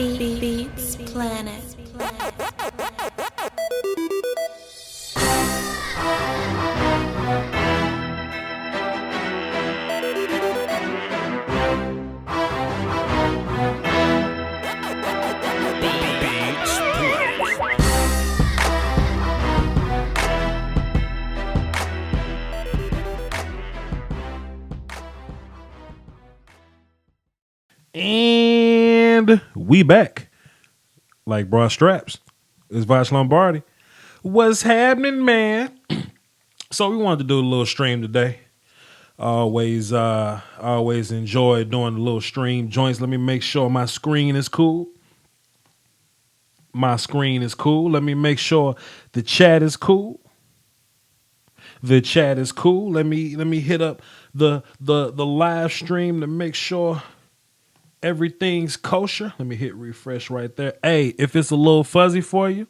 Beats Planet. And we back. Like bra straps. It's Voch Lombardi. What's happening, man? So we wanted to do a little stream today. Always enjoy doing the little stream joints. Let me make sure my screen is cool. My screen is cool. Let me make sure the chat is cool. The chat is cool. Let me hit up the live stream to make sure everything's kosher. Let me hit refresh right there. Hey, if it's a little fuzzy for you,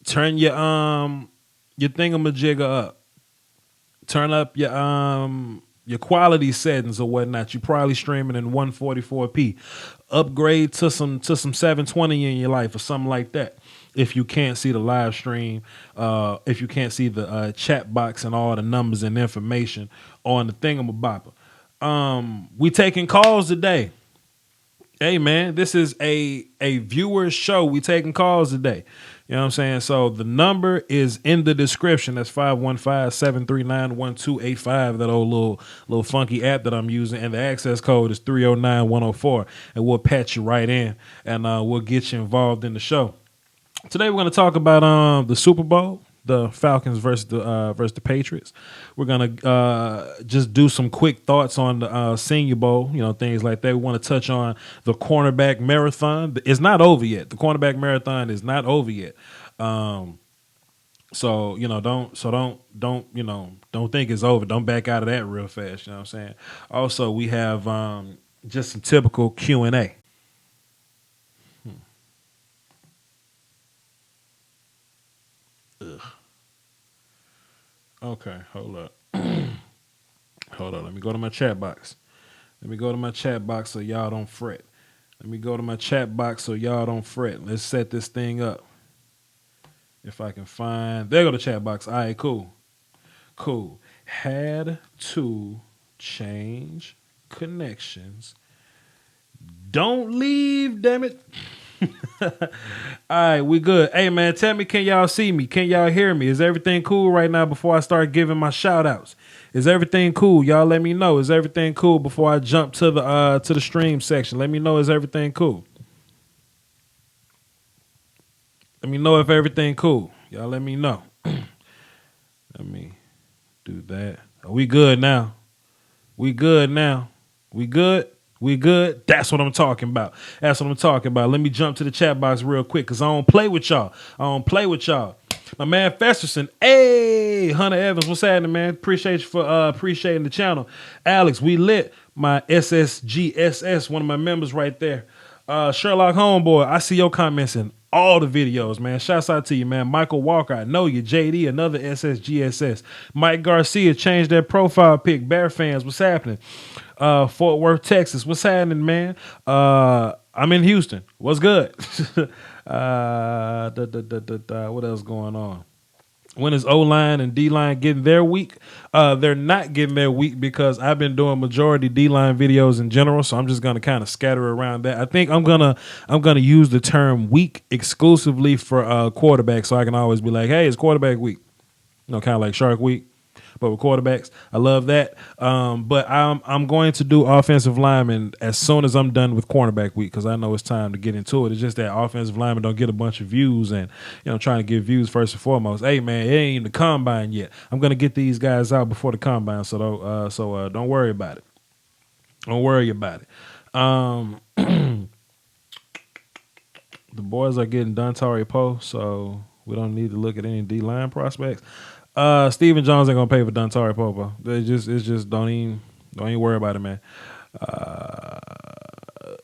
turn your thingamajigger up. Turn up your quality settings or whatnot. You're probably streaming in 144p. Upgrade to some 720 in your life or something like that. If you can't see the live stream, if you can't see the chat box and all the numbers and information on the thingamabopper. We taking calls today. Hey, man, this is a viewer show. We taking calls today. You know what I'm saying? So the number is in the description. That's 515-739-1285, that old little funky app that I'm using. And the access code is 309104. And we'll patch you right in, and we'll get you involved in the show. Today we're going to talk about the Super Bowl. The Falcons versus the Patriots. We're gonna just do some quick thoughts on the Senior Bowl, things like that. We want to touch on the cornerback marathon. It's not over yet. The cornerback marathon is not over yet. Don't think it's over. Don't back out of that real fast. You know what I'm saying? Also, we have just some typical Q&A. Ugh. Okay, hold up. Hold on. Let me go to my chat box. So y'all don't fret. Let's set this thing up. If I can find. There go the chat box. All right, cool. Had to change connections. Don't leave, damn it. All right, we good. Hey, man, tell me, can y'all see me? Can y'all hear me? Is everything cool right now before I start giving my shout-outs? Is everything cool? Y'all let me know. Is everything cool before I jump to the stream section? Let me know, is everything cool? Let me know if everything cool. Y'all let me know. Let me do that. Are we good now? We good? We good? That's what I'm talking about. Let me jump to the chat box real quick because I don't play with y'all. My man Festerson. Hey, Hunter Evans. What's happening, man? Appreciate you for appreciating the channel. Alex, we lit. My SSGSS, one of my members right there. Sherlock Homeboy, I see your comments in all the videos, man. Shouts out to you, man. Michael Walker, I know you. JD, another SSGSS. Mike Garcia changed their profile pic. Bear fans, what's happening? Fort Worth, Texas. What's happening, man? I'm in Houston. What's good? What else going on? When is O-line and D-line getting their week? They're not getting their week because I've been doing majority D-line videos in general, so I'm just gonna kind of scatter around that. I think I'm gonna use the term week exclusively for quarterback, so I can always be like, hey, it's quarterback week. Kind of like Shark Week. But with quarterbacks, I love that. But I'm going to do offensive linemen as soon as I'm done with cornerback week because I know it's time to get into it. It's just that offensive linemen don't get a bunch of views, and trying to get views first and foremost. Hey, man, it ain't even the combine yet. I'm gonna get these guys out before the combine, so don't worry about it. The boys are getting Dontari Poe, so we don't need to look at any D-line prospects. Stephen Jones ain't gonna pay for Dontari Poe, bro. It's just don't even worry about it, man.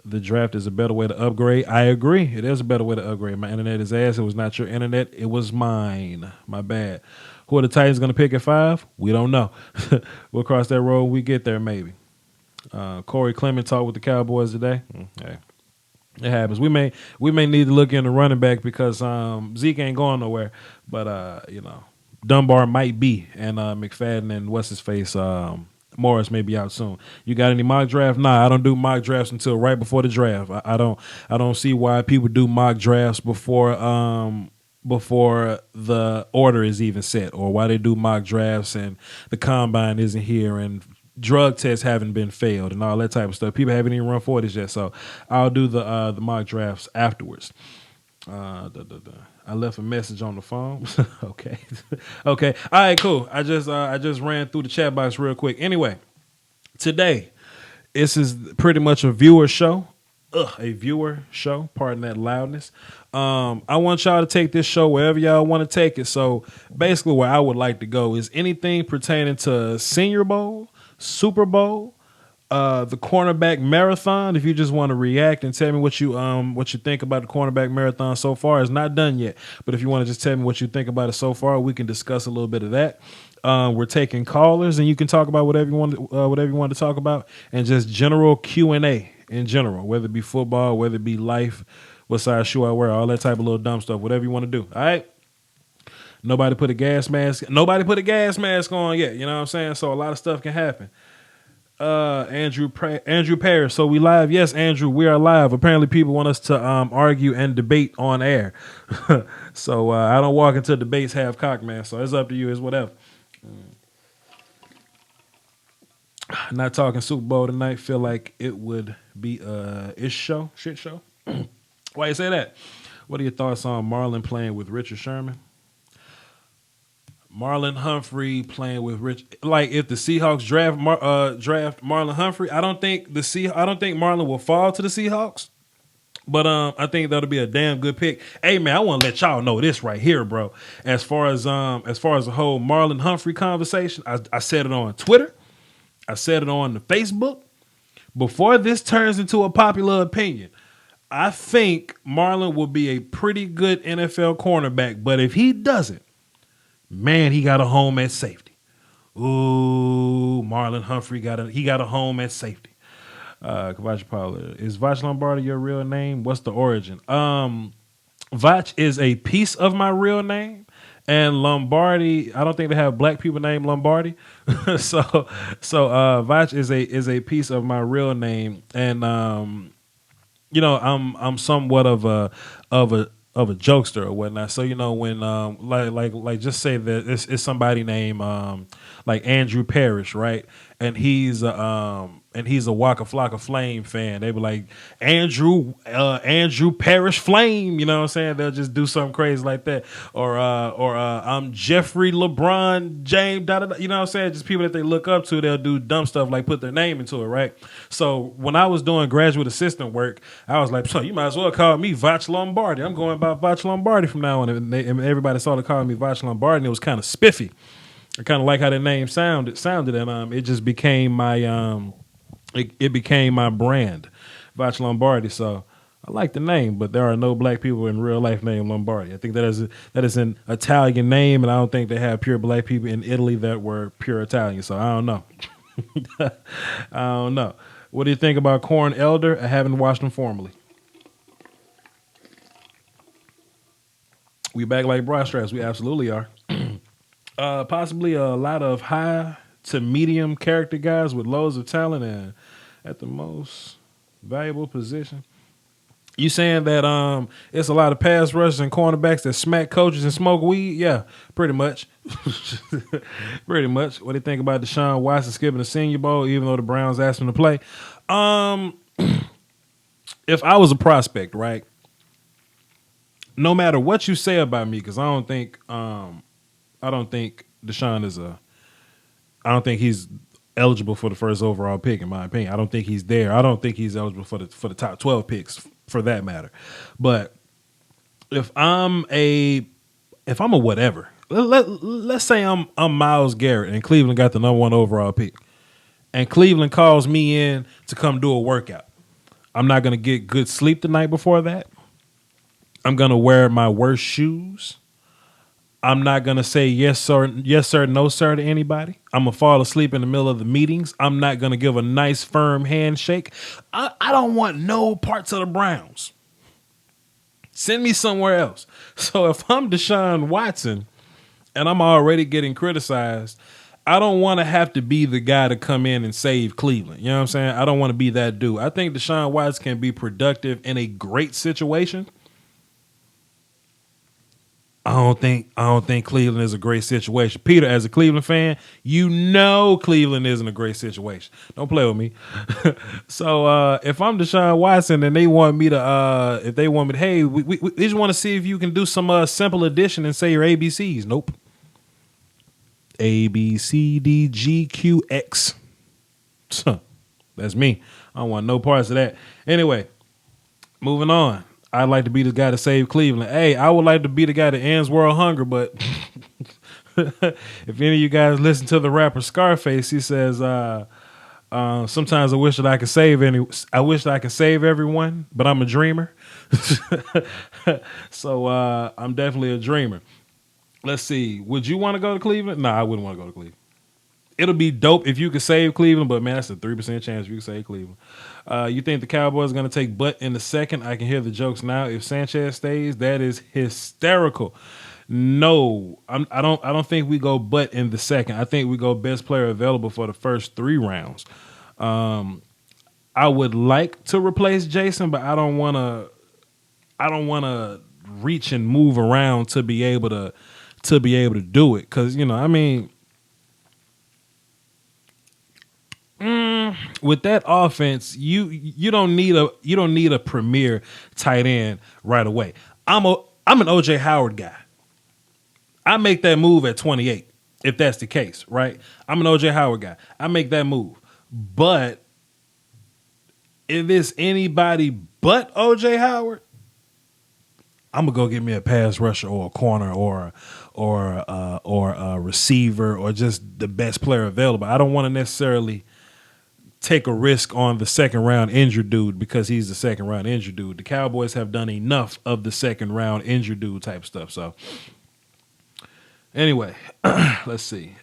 The draft is a better way to upgrade. I agree. It is a better way to upgrade. My internet is ass. It was not your internet. It was mine. My bad. Who are the Titans going to pick at 5? We don't know. We'll cross that road when we get there, maybe. Corey Clement talked with the Cowboys today. Hey. It happens. We may need to look into running back because Zeke ain't going nowhere. But Dunbar might be, and McFadden and what's his face Morris may be out soon. You got any mock draft? Nah, I don't do mock drafts until right before the draft. I don't see why people do mock drafts before the order is even set, or why they do mock drafts and the combine isn't here and drug tests haven't been failed and all that type of stuff. People haven't even run for this yet, so I'll do the mock drafts afterwards. I left a message on the phone. Okay. Okay. All right, cool. I just ran through the chat box real quick. Anyway, today, this is pretty much a viewer show. Pardon that loudness. I want y'all to take this show wherever y'all want to take it. So basically where I would like to go is anything pertaining to Senior Bowl, Super Bowl, the cornerback marathon. If you just want to react and tell me what you think about the cornerback marathon so far, it's not done yet. But if you want to just tell me what you think about it so far, we can discuss a little bit of that. We're taking callers, and you can talk about whatever you want to talk about, and just general Q&A in general, whether it be football, whether it be life, what size shoe I wear, all that type of little dumb stuff, whatever you want to do. All right. Nobody put a gas mask on yet. You know what I'm saying? So a lot of stuff can happen. Andrew Parrish. So we live? Yes, Andrew, we are live. Apparently people want us to argue and debate on air. So I don't walk into debates half cocked, man. So it's up to you. It's whatever. Not talking Super Bowl tonight. Feel like it would be a shit show. Why you say that? What are your thoughts on Marlon playing with Richard Sherman? Marlon Humphrey playing with Rich. Like if the Seahawks draft Marlon Humphrey, I don't think Marlon will fall to the Seahawks. But I think that'll be a damn good pick. Hey man, I want to let y'all know this right here, bro. As far as the whole Marlon Humphrey conversation, I said it on Twitter. I said it on the Facebook. Before this turns into a popular opinion, I think Marlon will be a pretty good NFL cornerback. But if he doesn't, man, he got a home at safety. Ooh, Marlon Humphrey got a home at safety. Kavachi Paula, is Voch Lombardi your real name? What's the origin? Voch is a piece of my real name, and Lombardi, I don't think they have black people named Lombardi. so Voch is a piece of my real name, and I'm somewhat of a jokester or whatnot. So when like just say that it's somebody named like Andrew Parrish, right? And he's a Waka Flocka Flame fan. They be like Andrew Parrish Flame. You know what I'm saying? They'll just do something crazy like that. Or I'm Jeffrey LeBron James. Da, da, da. You know what I'm saying? Just people that they look up to. They'll do dumb stuff like put their name into it, right? So when I was doing graduate assistant work, I was like, so you might as well call me Voch Lombardi. I'm going by Voch Lombardi from now on. And everybody started calling me Voch Lombardi, and it was kind of spiffy. I kind of like how that name sounded, and it just became my it became my brand, Voch Lombardi. So I like the name, but there are no black people in real life named Lombardi. I think that is an Italian name, and I don't think they have pure black people in Italy that were pure Italian. So I don't know. I don't know. What do you think about Corn Elder? I haven't watched him formally. We back like bra straps. We absolutely are. Possibly a lot of high to medium character guys with loads of talent and at the most valuable position. You saying that it's a lot of pass rushers and cornerbacks that smack coaches and smoke weed? Yeah, pretty much. Pretty much. What do you think about Deshaun Watson skipping the Senior Bowl even though the Browns asked him to play? If I was a prospect, right, no matter what you say about me, because I don't think Deshaun is I don't think he's eligible for the first overall pick, in my opinion. I don't think he's there. I don't think he's eligible for the top 12 picks, for that matter. But if I'm a whatever, let's say I'm Myles Garrett and Cleveland got the number 1 overall pick, and Cleveland calls me in to come do a workout. I'm not going to get good sleep the night before that. I'm going to wear my worst shoes. I'm not gonna say yes sir, no sir to anybody. I'm gonna fall asleep in the middle of the meetings. I'm not gonna give a nice firm handshake. I don't want no parts of the Browns. Send me somewhere else. So if I'm Deshaun Watson and I'm already getting criticized, I don't want to have to be the guy to come in and save Cleveland. You know what I'm saying? I don't want to be that dude. I think Deshaun Watson can be productive in a great situation. I don't think Cleveland is a great situation. Peter, as a Cleveland fan, you know Cleveland isn't a great situation. Don't play with me. So if I'm Deshaun Watson and they want me to, if they want me to, hey, we just want to see if you can do some simple addition and say your ABCs. Nope. A, B, C, D, G, Q, X. That's me. I don't want no parts of that. Anyway, moving on. I'd like to be the guy to save Cleveland. Hey, I would like to be the guy that ends world hunger, but if any of you guys listen to the rapper Scarface, he says, sometimes I wish that I could save everyone, but I'm a dreamer. So I'm definitely a dreamer. Let's see. Would you want to go to Cleveland? No, I wouldn't want to go to Cleveland. It'll be dope if you could save Cleveland, but man, that's a 3% chance you can save Cleveland. You think the Cowboys are going to take butt in the second? I can hear the jokes now. If Sanchez stays, that is hysterical. No, I don't think we go butt in the second. I think we go best player available for the first 3 rounds. I would like to replace Jason, but I don't want to reach and move around to be able to do it, because I mean. With that offense, you don't need a premier tight end right away. I'm an OJ Howard guy. I make that move at 28 if that's the case, right? I'm an OJ Howard guy. I make that move. But if it's anybody but OJ Howard, I'm gonna go get me a pass rusher or a corner or a receiver or just the best player available. I don't want to necessarily take a risk on the second round injured dude because he's the second round injured dude. The Cowboys have done enough of the second round injured dude type stuff. So anyway, let's see.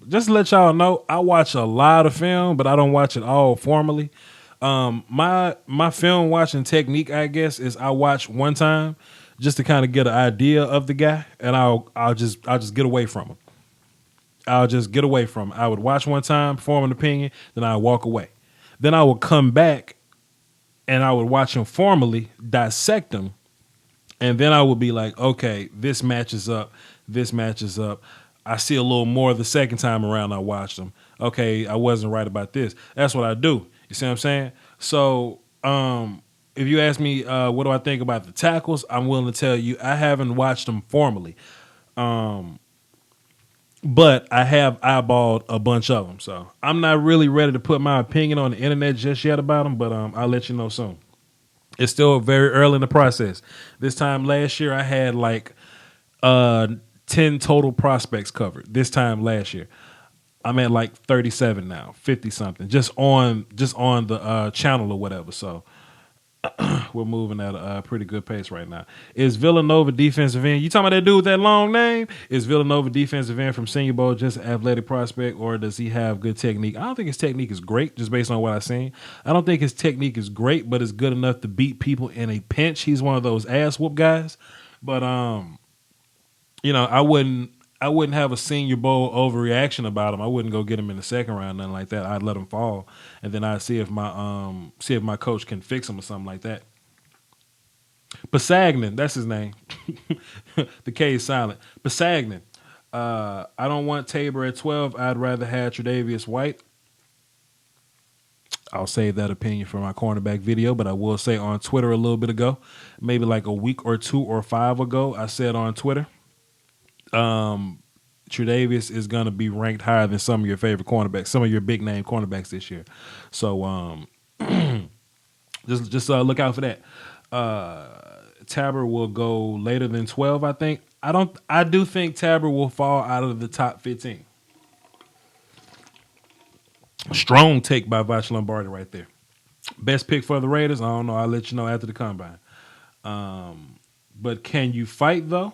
Just to let y'all know, I watch a lot of film, but I don't watch it all formally. My film watching technique, I guess, is I watch one time just to kind of get an idea of the guy, and I'll just get away from him. I would watch one time, form an opinion, then I would walk away. Then I would come back and I would watch him formally, dissect him, and then I would be like, okay, this matches up. I see a little more the second time around I watched him. Okay, I wasn't right about this. That's what I do. You see what I'm saying? So if you ask me what do I think about the tackles, I'm willing to tell you I haven't watched them formally. But I have eyeballed a bunch of them. So I'm not really ready to put my opinion on the internet just yet about them, but I'll let you know soon. It's still very early in the process. This time last year, I had like 10 total prospects covered. This time last year, I'm at like 37 now, 50 something, just on the channel or whatever. So we're moving at a pretty good pace right now. Is Villanova defensive end? You talking about that dude with that long name? Is Villanova defensive end from Senior Bowl just an athletic prospect, or does he have good technique? I don't think his technique is great, just based on what I've seen. I don't think his technique is great, but it's good enough to beat people in a pinch. He's one of those ass whoop guys. But I wouldn't have a Senior Bowl overreaction about him. I wouldn't go get him in the second round, nothing like that. I'd let him fall, and then I'd see if my coach can fix him or something like that. Pasagnan, that's his name. The K is silent. Pasagnan. I don't want Tabor at 12. I'd rather have Tre'Davious White. I'll save that opinion for my cornerback video, but I will say on Twitter a little bit ago, maybe like a week or 2 or 5 ago, I said on Twitter, Tre'Davious is going to be ranked higher than some of your favorite cornerbacks, some of your big name cornerbacks this year. So just look out for that. Tabor will go later than 12, I think. I do think Tabor will fall out of the top 15. Strong take by Voch Lombardi right there. Best pick for the Raiders? I don't know. I'll let you know after the combine. But can you fight though?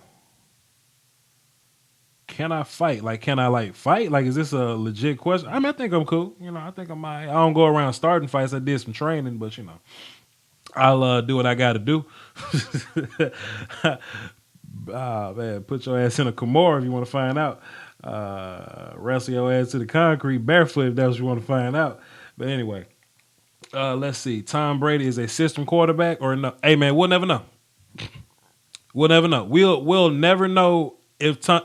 Can I fight? Like, can I like fight? Like, is this a legit question? I mean, I think I'm cool. I think I'm I don't go around starting fights. I did some training, but I'll do what I got to do. Man, put your ass in a Kimura if you want to find out. Wrestle your ass to the concrete barefoot if that's what you want to find out. But anyway, let's see. Tom Brady is a system quarterback or no? Hey man, we'll never know. We'll never know. We'll never know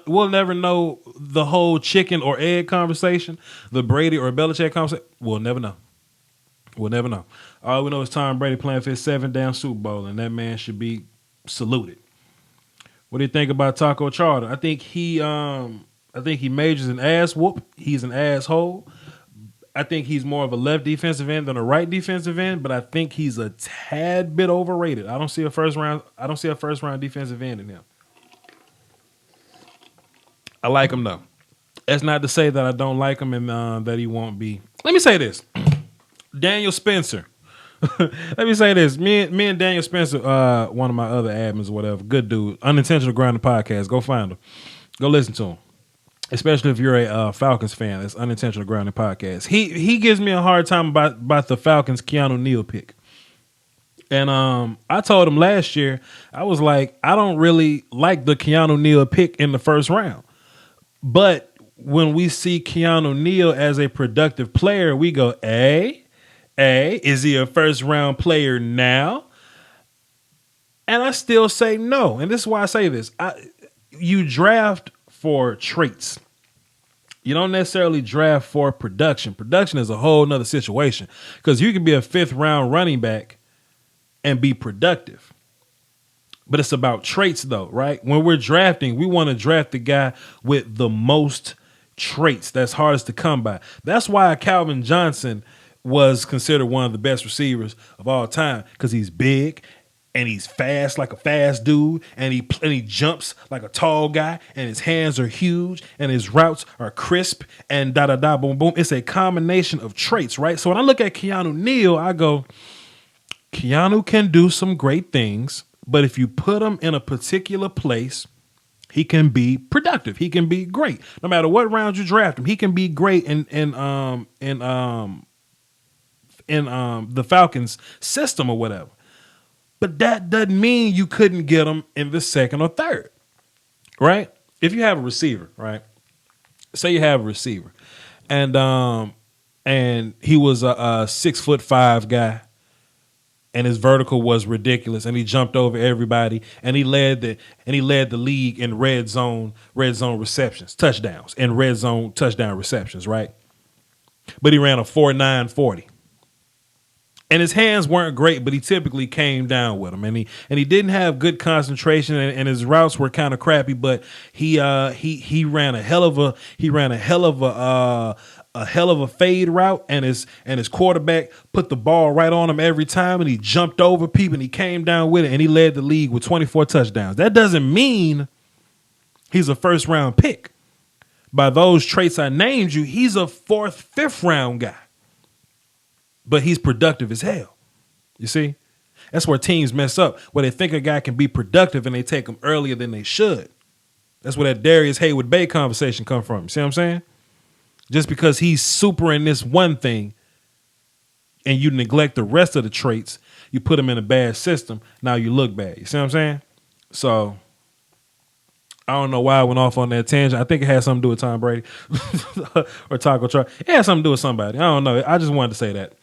we'll never know the whole chicken or egg conversation, the Brady or Belichick conversation. We'll never know. We'll never know. All we know is Tom Brady playing for his 7th damn Super Bowl, and that man should be saluted. What do you think about Taco Charter? I think he majors in ass whoop. He's an asshole. I think he's more of a left defensive end than a right defensive end, but I think he's a tad bit overrated. I don't see a first round defensive end in him. I like him though. That's not to say that I don't like him and that he won't be. Let me say this. Daniel Spencer. Let me say this. Me and Daniel Spencer, one of my other admins or whatever, good dude, Unintentional Grounding Podcast. Go find him. Go listen to him. Especially if you're a Falcons fan. That's Unintentional Grounding Podcast. He gives me a hard time about the Falcons Keanu Neal pick. And I told him last year, I was like, I don't really like the Keanu Neal pick in the first round. But when we see Keanu Neal as a productive player, we go, is he a first round player now? And I still say no. And this is why I say this. You draft for traits. You don't necessarily draft for production. Production is a whole nother situation because you can be a 5th round running back and be productive. But it's about traits though, right? When we're drafting, we want to draft the guy with the most traits that's hardest to come by. That's why Calvin Johnson was considered one of the best receivers of all time because he's big and he's fast like a fast dude and he jumps like a tall guy and his hands are huge and his routes are crisp and da-da-da, boom, boom. It's a combination of traits, right? So when I look at Keanu Neal, I go, Keanu can do some great things, but if you put him in a particular place, he can be productive. He can be great. No matter what round you draft him, he can be great in the Falcons system or whatever. But that doesn't mean you couldn't get him in the 2nd or 3rd, right? If you have a receiver, right? Say you have a receiver, and he was a 6'5" guy, and his vertical was ridiculous, and he jumped over everybody, and he led the league in red zone receptions, touchdowns, and red zone touchdown receptions, right? But he ran a 4.9 40. And his hands weren't great, but he typically came down with them, and he didn't have good concentration, and his routes were kind of crappy. But he ran a hell of a fade route, and his quarterback put the ball right on him every time, and he jumped over people, and he came down with it, and he led the league with 24 touchdowns. That doesn't mean he's a 1st round pick. By those traits I named you, he's a 4th, 5th round guy. But he's productive as hell. You see? That's where teams mess up, where they think a guy can be productive and they take him earlier than they should. That's where that Darius Haywood Bay conversation come from. You see what I'm saying? Just because he's super in this one thing and you neglect the rest of the traits, you put him in a bad system, now you look bad. You see what I'm saying? So I don't know why I went off on that tangent. I think it had something to do with Tom Brady or Taco Char. It had something to do with somebody. I don't know. I just wanted to say that.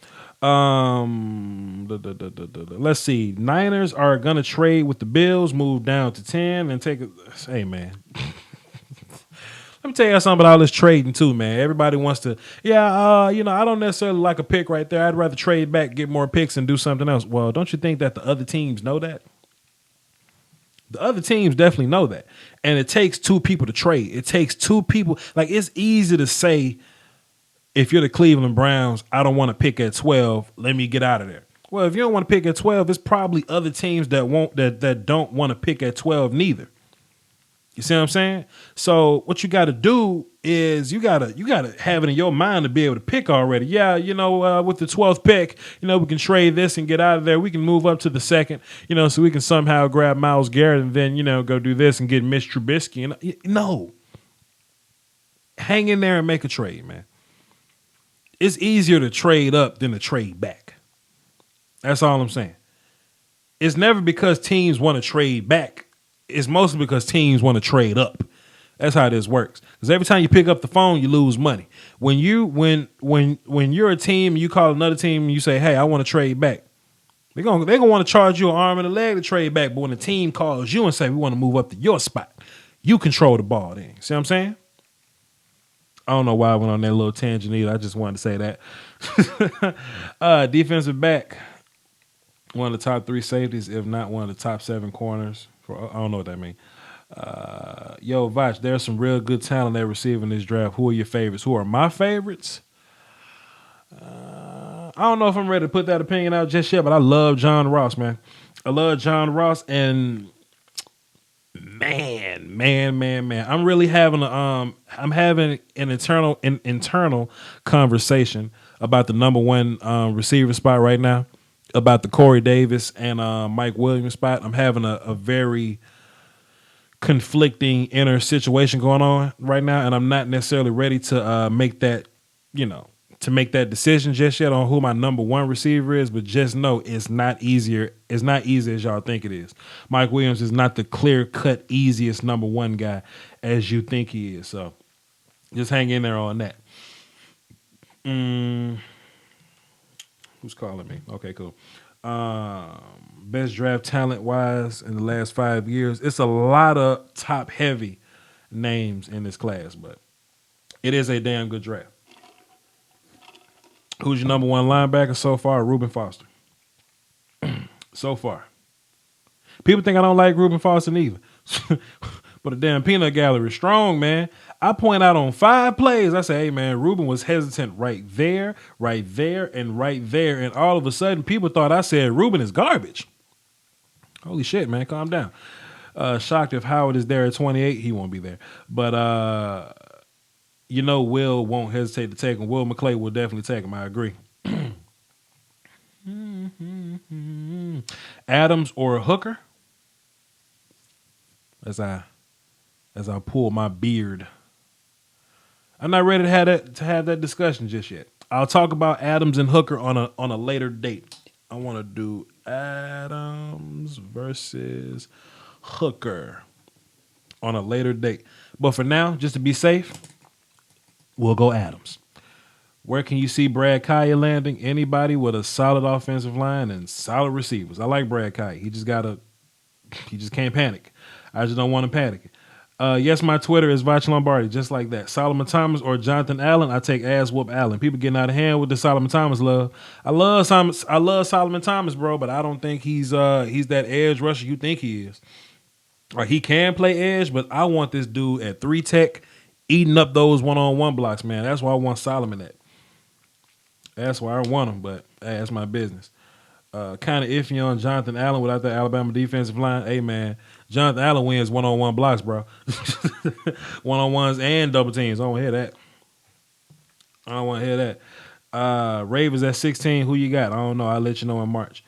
Let's see. Niners are gonna trade with the Bills, move down to 10, and take it. Hey man, let me tell you something about all this trading too, man. Everybody wants to. I don't necessarily like a pick right there. I'd rather trade back, get more picks, and do something else. Well, don't you think that the other teams know that? The other teams definitely know that, and it takes 2 people to trade. It takes 2 people. Like it's easy to say. If you're the Cleveland Browns, I don't want to pick at 12. Let me get out of there. Well, if you don't want to pick at 12, it's probably other teams that don't want to pick at 12 neither. You see what I'm saying? So what you got to do is you gotta have it in your mind to be able to pick already. Yeah, with the 12th pick, we can trade this and get out of there. We can move up to the second, so we can somehow grab Myles Garrett and then go do this and get Mitch Trubisky. And no, hang in there and make a trade, man. It's easier to trade up than to trade back. That's all I'm saying. It's never because teams want to trade back. It's mostly because teams want to trade up. That's how this works. Because every time you pick up the phone, you lose money. When you're a team and you call another team and you say, "Hey, I want to trade back," they're gonna want to charge you an arm and a leg to trade back. But when the team calls you and say, "We want to move up to your spot," you control the ball. Then see what I'm saying? I don't know why I went on that little tangent either. I just wanted to say that. Defensive back, one of the top 3 safeties, if not one of the top 7 corners. I don't know what that means. Voch, there's some real good talent at receiver in this draft. Who are your favorites? Who are my favorites? I don't know if I'm ready to put that opinion out just yet, but I love John Ross, man. I love John Ross, and man. I'm really having I'm having an internal conversation about the number 1 receiver spot right now, about the Corey Davis and Mike Williams spot. I'm having a very conflicting inner situation going on right now, and I'm not necessarily ready to make that decision just yet on who my number 1 receiver is, but just know it's not easy as y'all think it is. Mike Williams is not the clear-cut easiest number 1 guy as you think he is, so just hang in there on that. Who's calling me? Okay, cool. Best draft talent-wise in the last 5 years. It's a lot of top-heavy names in this class, but it is a damn good draft. Who's your number 1 linebacker so far? Reuben Foster. So far. People think I don't like Reuben Foster neither. But the damn peanut gallery is strong, man. I point out on 5 plays, I say, hey, man, Reuben was hesitant right there, and right there. And all of a sudden, people thought I said Reuben is garbage. Holy shit, man, calm down. Shocked if Howard is there at 28, he won't be there. But, Will won't hesitate to take him. Will McClay will definitely take him, I agree. Adams or Hooker? As I pull my beard. I'm not ready to have that discussion just yet. I'll talk about Adams and Hooker on a later date. I want to do Adams versus Hooker on a later date. But for now, just to be safe, we'll go Adams. Where can you see Brad Kaya landing? Anybody with a solid offensive line and solid receivers. I like Brad Kaya. He just can't panic. I just don't want him panicking. Yes, my Twitter is Voch Lombardi, just like that. Solomon Thomas or Jonathan Allen, I take ass whoop Allen. People getting out of hand with the Solomon Thomas love. I love Solomon Thomas, bro, but I don't think he's that edge rusher you think he is. Or he can play edge, but I want this dude at 3 tech eating up those one-on-one blocks, man. That's why I want Solomon at. That's why I want him, but hey, that's my business. Kind of iffy on Jonathan Allen without the Alabama defensive line. Hey, man, Jonathan Allen wins one-on-one blocks, bro. One-on-ones and double teams. I don't want to hear that. Ravens at 16. Who you got? I don't know. I'll let you know in March.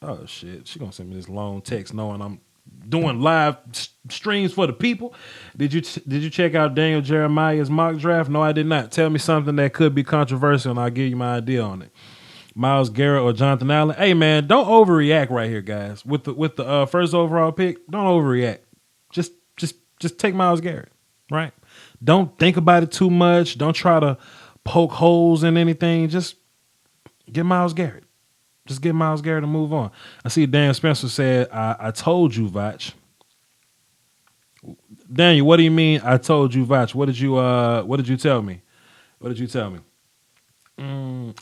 Oh, shit. She going to send me this long text knowing I'm doing live streams for the people. Did you check out Daniel Jeremiah's mock draft? No, I did not. Tell me something that could be controversial, and I'll give you my idea on it. Myles Garrett or Jonathan Allen? Hey, man, don't overreact right here, guys. With the first overall pick, don't overreact. Just take Myles Garrett, right? Don't think about it too much. Don't try to poke holes in anything. Just get Myles Garrett. Just get Myles Garrett and move on. I see Dan Spencer said, I told you, Voch. Daniel, what do you mean I told you, Voch? What did you tell me?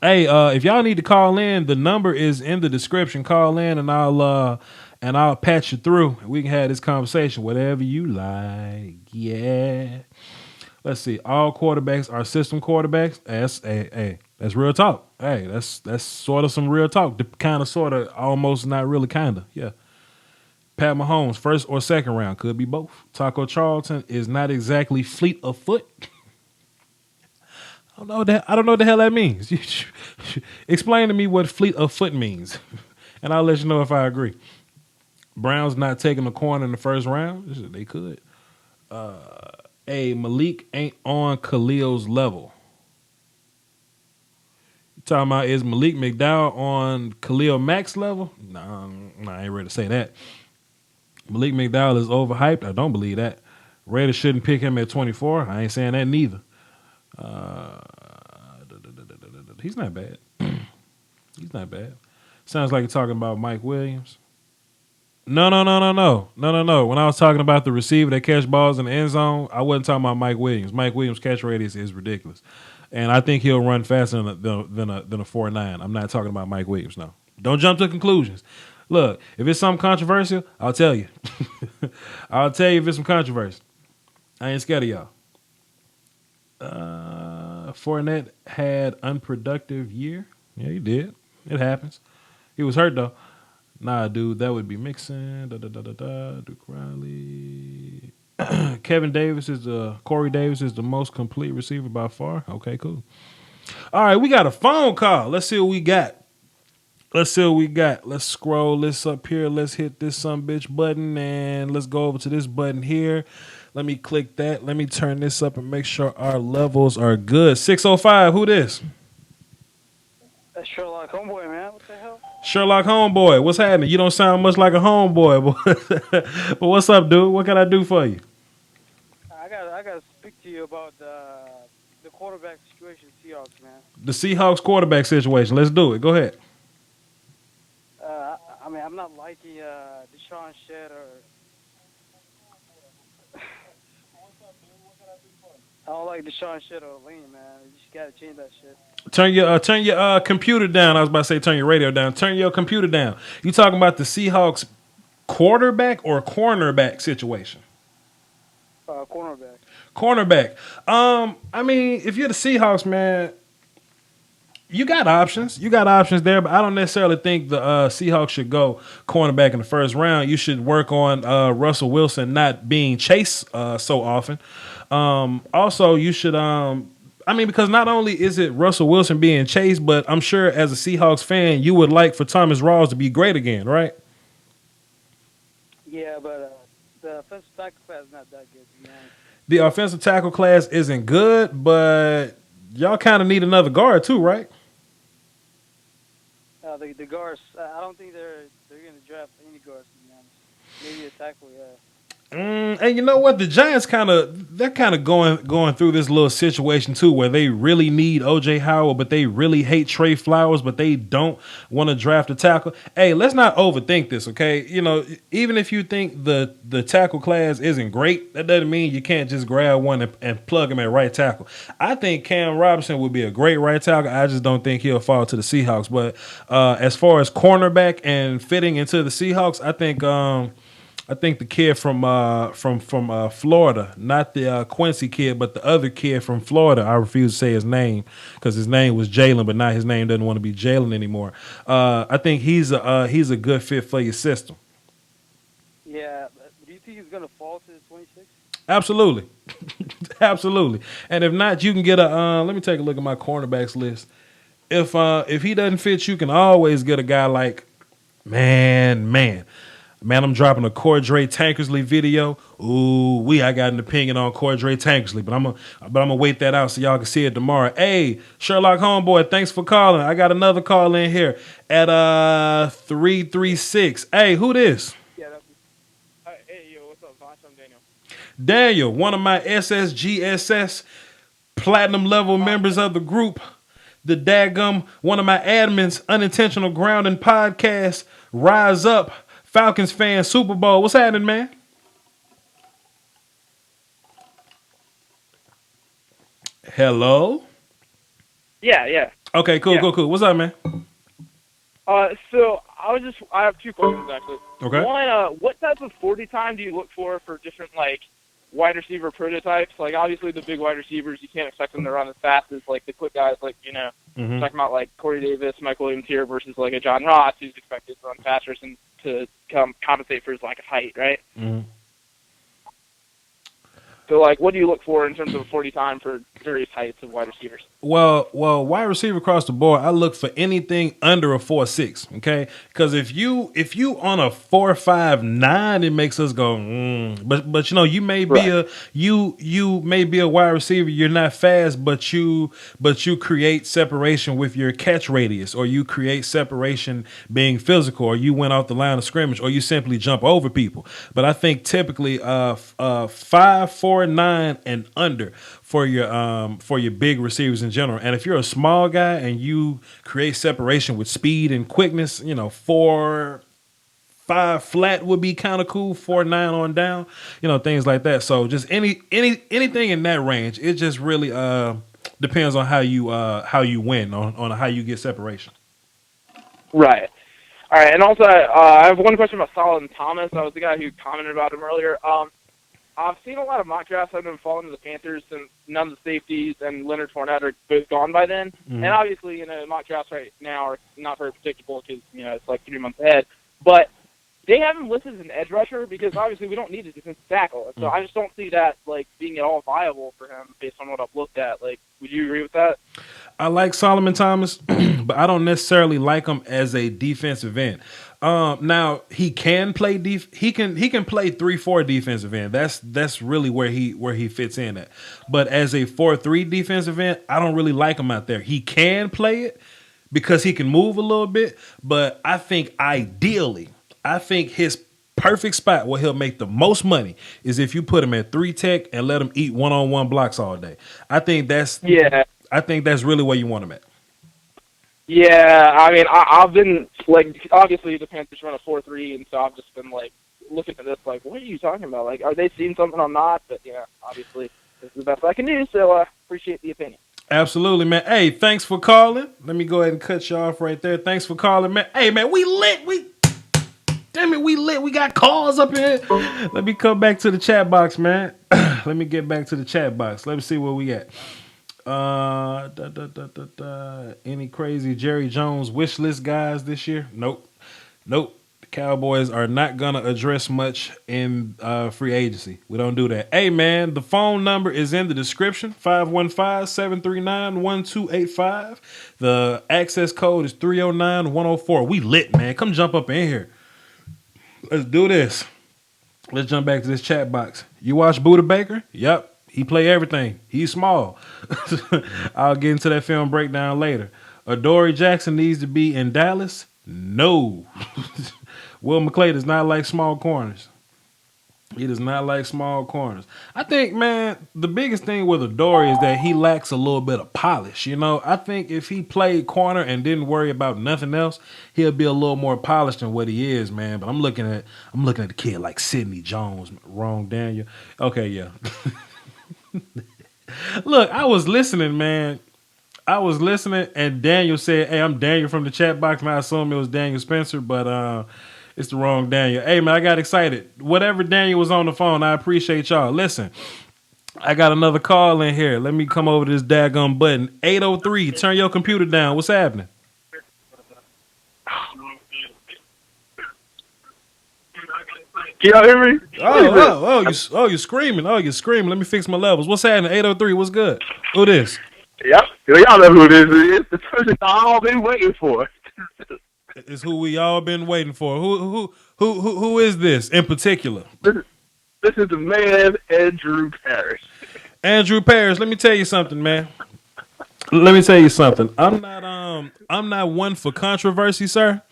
Hey, if y'all need to call in, the number is in the description. Call in and I'll patch you through. We can have this conversation, whatever you like. Yeah. Let's see. All quarterbacks are system quarterbacks. That's real talk. Hey, that's sort of some real talk. Kind of, sort of, almost, not really, kind of. Yeah. Pat Mahomes, first or second round, could be both. Taco Charlton is not exactly fleet of foot. I don't know what the hell that means. Explain to me what fleet of foot means, and I'll let you know if I agree. Browns not taking a corner in the first round. They could. Malik ain't on Khalil's level. You talking about is Malik McDowell on Khalil Mack's level? Nah, I ain't ready to say that. Malik McDowell is overhyped. I don't believe that. Raiders shouldn't pick him at 24. I ain't saying that neither. He's not bad. He's not bad. Sounds like you're talking about Mike Williams. No. When I was talking about the receiver that catch balls in the end zone, I wasn't talking about Mike Williams. Mike Williams' catch radius is ridiculous, and I think he'll run faster than a 4.9. I'm not talking about Mike Williams. No, don't jump to conclusions. Look, if it's something controversial, I'll tell you. I'll tell you if it's some controversy. I ain't scared of y'all. Fournette had unproductive year. Yeah, he did. It happens. He was hurt though. Nah, dude, that would be Mixon. Duke Riley. Corey Davis is the most complete receiver by far. Okay, cool. All right, we got a phone call. Let's see what we got. Let's scroll this up here. Let's hit this bitch button and let's go over to this button here. Let me click that. Let me turn this up and make sure our levels are good. 605, who this? That's Sherlock Homeboy, man. What the hell? Sherlock Homeboy, what's happening? You don't sound much like a homeboy. But what's up, dude? What can I do for you? I got to speak to you about the quarterback situation, Seahawks, man. The Seahawks quarterback situation. Let's do it. Go ahead. I mean, I'm not liking Deshaun Shedd or. I don't like Deshaun Shedd or Lean, man. You just gotta change that shit. Turn your computer down. I was about to say turn your radio down. Turn your computer down. You talking about the Seahawks quarterback or cornerback situation? Cornerback. Cornerback. I mean, if you're the Seahawks, man, you got options. You got options there, but I don't necessarily think the Seahawks should go cornerback in the first round. You should work on Russell Wilson not being chased so often. Also, you should because not only is it Russell Wilson being chased, but I'm sure as a Seahawks fan, you would like for Thomas Rawls to be great again, right? Yeah, but the offensive tackle class is not that good, man. The offensive tackle class isn't good, but y'all kind of need another guard too, right? The guards, I don't think they're going to draft any guards, to be honest. Maybe a tackle, yeah. And you know what? The Giants they're going through this little situation too, where they really need OJ Howard, but they really hate Trey Flowers, but they don't want to draft a tackle. Hey, let's not overthink this, okay? You know, even if you think the tackle class isn't great, that doesn't mean you can't just grab one and plug him at right tackle. I think Cam Robinson would be a great right tackle. I just don't think he'll fall to the Seahawks. But as far as cornerback and fitting into the Seahawks, I think the kid from Florida, not the Quincy kid, but the other kid from Florida. I refuse to say his name because his name was Jalen, but now his name doesn't want to be Jalen anymore. I think he's a good fit for your system. Yeah, do you think he's gonna fall to the 26? Absolutely, absolutely. And if not, you can get a. Let me take a look at my cornerbacks list. If he doesn't fit, you can always get a guy like man. I'm dropping a Cordray Tankersley video. Ooh, I got an opinion on Cordray Tankersley, but I'm gonna wait that out so y'all can see it tomorrow. Hey, Sherlock Homeboy, thanks for calling. I got another call in here at 336. Hey, who this? Yeah, hey, yo, what's up, Voch? I'm Daniel. Daniel, one of my SSGSS platinum level members of the group, the daggum, one of my admins, Unintentional Grounding Podcast, Rise Up, Falcons fan, Superbowl. What's happening, man? Hello? Yeah. Okay, cool. What's up, man? So I have two questions actually. Okay. One, what type of 40 time do you look for different wide receiver prototypes? Like obviously the big wide receivers, you can't expect them to run as fast as the quick guys talking about Corey Davis, Mike Williams here versus a John Ross who's expected to run faster. And to compensate for his lack of height, right? Mm-hmm. So, like, what do you look for in terms of a 40 time for various heights of wide receivers? Well, wide receiver across the board, I look for anything under a 4.6. Okay, because if you on a 4.59, it makes us go. But you may be you may be a wide receiver. You're not fast, but you create separation with your catch radius, or you create separation being physical, or you went off the line of scrimmage, or you simply jump over people. But I think typically 5.49 and under for your big receivers in general. And if you're a small guy and you create separation with speed and quickness, 4.5 flat would be kind of cool. 4.9 on down, things like that. So just anything in that range. It just really depends on how you win on how you get separation. Right. All right. And also, I have one question about Solomon Thomas. I was the guy who commented about him earlier. I've seen a lot of mock drafts. I've been following the Panthers, and none of the safeties and Leonard Fournette are both gone by then. Mm-hmm. And obviously, mock drafts right now are not very predictable because, it's like 3 months ahead. But they have him listed as an edge rusher because obviously we don't need a defensive tackle. So I just don't see that being at all viable for him based on what I've looked at. Would you agree with that? I like Solomon Thomas, but I don't necessarily like him as a defensive end. Now he can play he can play 3-4 defensive end. That's really where he fits in at. But as a 4-3 defensive end, I don't really like him out there. He can play it because he can move a little bit, but I think his perfect spot where he'll make the most money is if you put him at 3 tech and let him eat one-on-one blocks all day. I think that's really where you want him at. Yeah, I mean, I've been, obviously the Panthers run a 4-3, and so I've just been, looking at this, what are you talking about? Are they seeing something I'm not? But, obviously, this is the best I can do, so appreciate the opinion. Absolutely, man. Hey, thanks for calling. Let me go ahead and cut you off right there. Thanks for calling, man. Hey, man, we lit. Damn it, we lit. We got calls up here. Let me come back to the chat box, man. Let me get back to the chat box. Let me see where we at. Any crazy Jerry Jones wish list guys this year? Nope. The Cowboys are not gonna address much in free agency. We don't do that. Hey man, the phone number is in the description. 515-739-1285. The access code is 309-104. We lit, man. Come jump up in here. Let's do this. Let's jump back to this chat box. You watch Buda Baker? Yep. He play everything. He's small. I'll get into that film breakdown later. Adoree Jackson needs to be in Dallas? No. Will McClay does not like small corners. He does not like small corners. I think, man, the biggest thing with Adoree is that he lacks a little bit of polish. I think if he played corner and didn't worry about nothing else, he'll be a little more polished than what he is, man. But I'm looking at the kid like Sidney Jones. Wrong, Daniel. Okay, yeah. Look, I was listening, man. And Daniel said, "Hey, I'm Daniel from the chat box." And I assume it was Daniel Spencer, but it's the wrong Daniel. Hey, man, I got excited. Whatever Daniel was on the phone, I appreciate y'all. Listen, I got another call in here. Let me come over to this daggum button. 803, turn your computer down. What's happening? Can y'all hear me? Oh, you're screaming. You're screaming. Let me fix my levels. What's happening? 803, what's good? Who this? Yep. Y'all know who this is. It's the person I've been waiting for. It's who we all been waiting for. Who is this in particular? This is the man, Andrew Parrish. Andrew Parrish, let me tell you something, man. Let me tell you something. I'm not one for controversy, sir.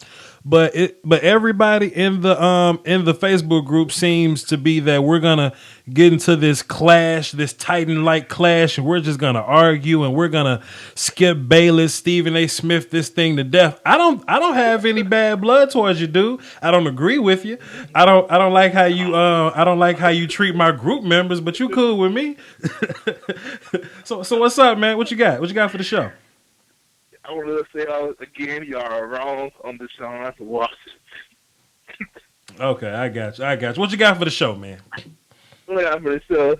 But everybody in the Facebook group seems to be that we're gonna get into this clash, this Titan-like clash, and we're just gonna argue and we're gonna Skip Bayless, Stephen A. Smith this thing to death. I don't have any bad blood towards you, dude. I don't agree with you. I don't like how you treat my group members, but you cool with me. So what's up, man? What you got? What you got for the show? I want to say again, y'all are wrong on Deshaun Watson. Okay, I got you. What you got for the show, man? What I got for the show?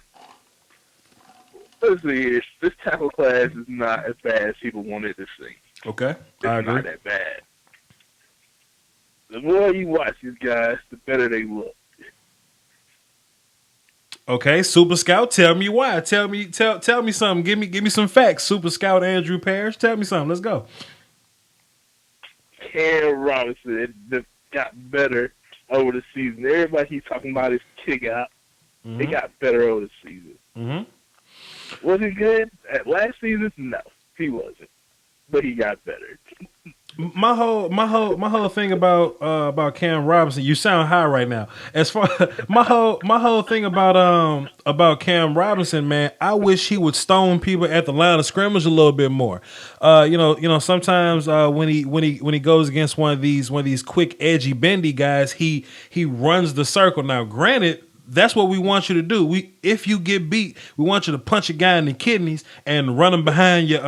Let's see here. This tackle class is not as bad as people wanted to see. Okay, It's I agree. not that bad. The more you watch these guys, the better they look. Okay, Super Scout, tell me why. Tell me something. Give me some facts. Super Scout Andrew Parrish, tell me something. Let's go. Cam Robinson it got better over the season. Everybody keeps talking about his kick out. Mm-hmm. He got better over the season. Mm-hmm. Was he good at last season? No, he wasn't. But he got better. My whole thing about Cam Robinson, you sound high right now. As far my whole thing about Cam Robinson, man, I wish he would stone people at the line of scrimmage a little bit more. Sometimes when he goes against one of these quick, edgy, bendy guys, he runs the circle. Now, granted, that's what we want you to do. If you get beat, we want you to punch a guy in the kidneys and run him behind your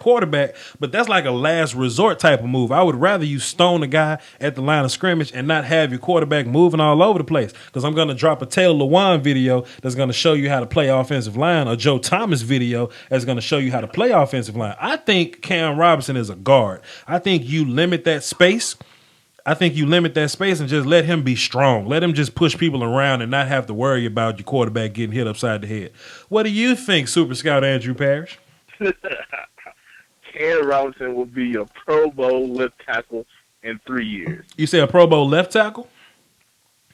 quarterback. But that's like a last resort type of move. I would rather you stone a guy at the line of scrimmage and not have your quarterback moving all over the place. Because I'm going to drop a Taylor Lewan video that's going to show you how to play offensive line, or Joe Thomas video that's going to show you how to play offensive line. I think Cam Robinson is a guard. I think you limit that space. And just let him be strong. Let him just push people around and not have to worry about your quarterback getting hit upside the head. What do you think, Super Scout Andrew Parrish? Cam Robinson will be a Pro Bowl left tackle in 3 years. You say a Pro Bowl left tackle?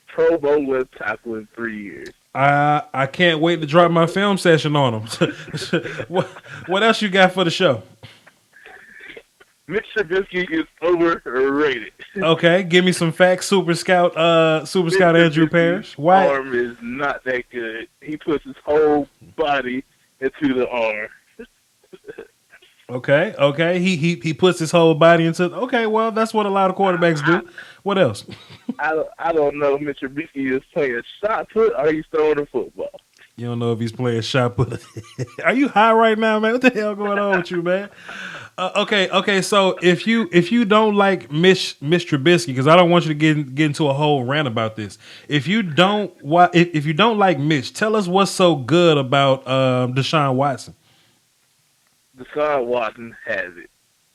Pro Bowl left tackle in 3 years. I can't wait to drop my film session on him. What else you got for the show? Mitch Trubisky is overrated. Okay, give me some facts, Super Scout Andrew Parrish. Why? Arm is not that good. He puts his whole body into the arm. Okay. He puts his whole body into. Okay, well, that's what a lot of quarterbacks do. What else? I don't know if Mitch Trubisky is playing shot put or he's throwing a football. You don't know if he's playing shot put. Are you high right now, man? What the hell going on with you, man? Okay. So if you don't like Mitch Trubisky, because I don't want you to get into a whole rant about this. If you don't like Mitch, tell us what's so good about Deshaun Watson. Deshaun Watson has it.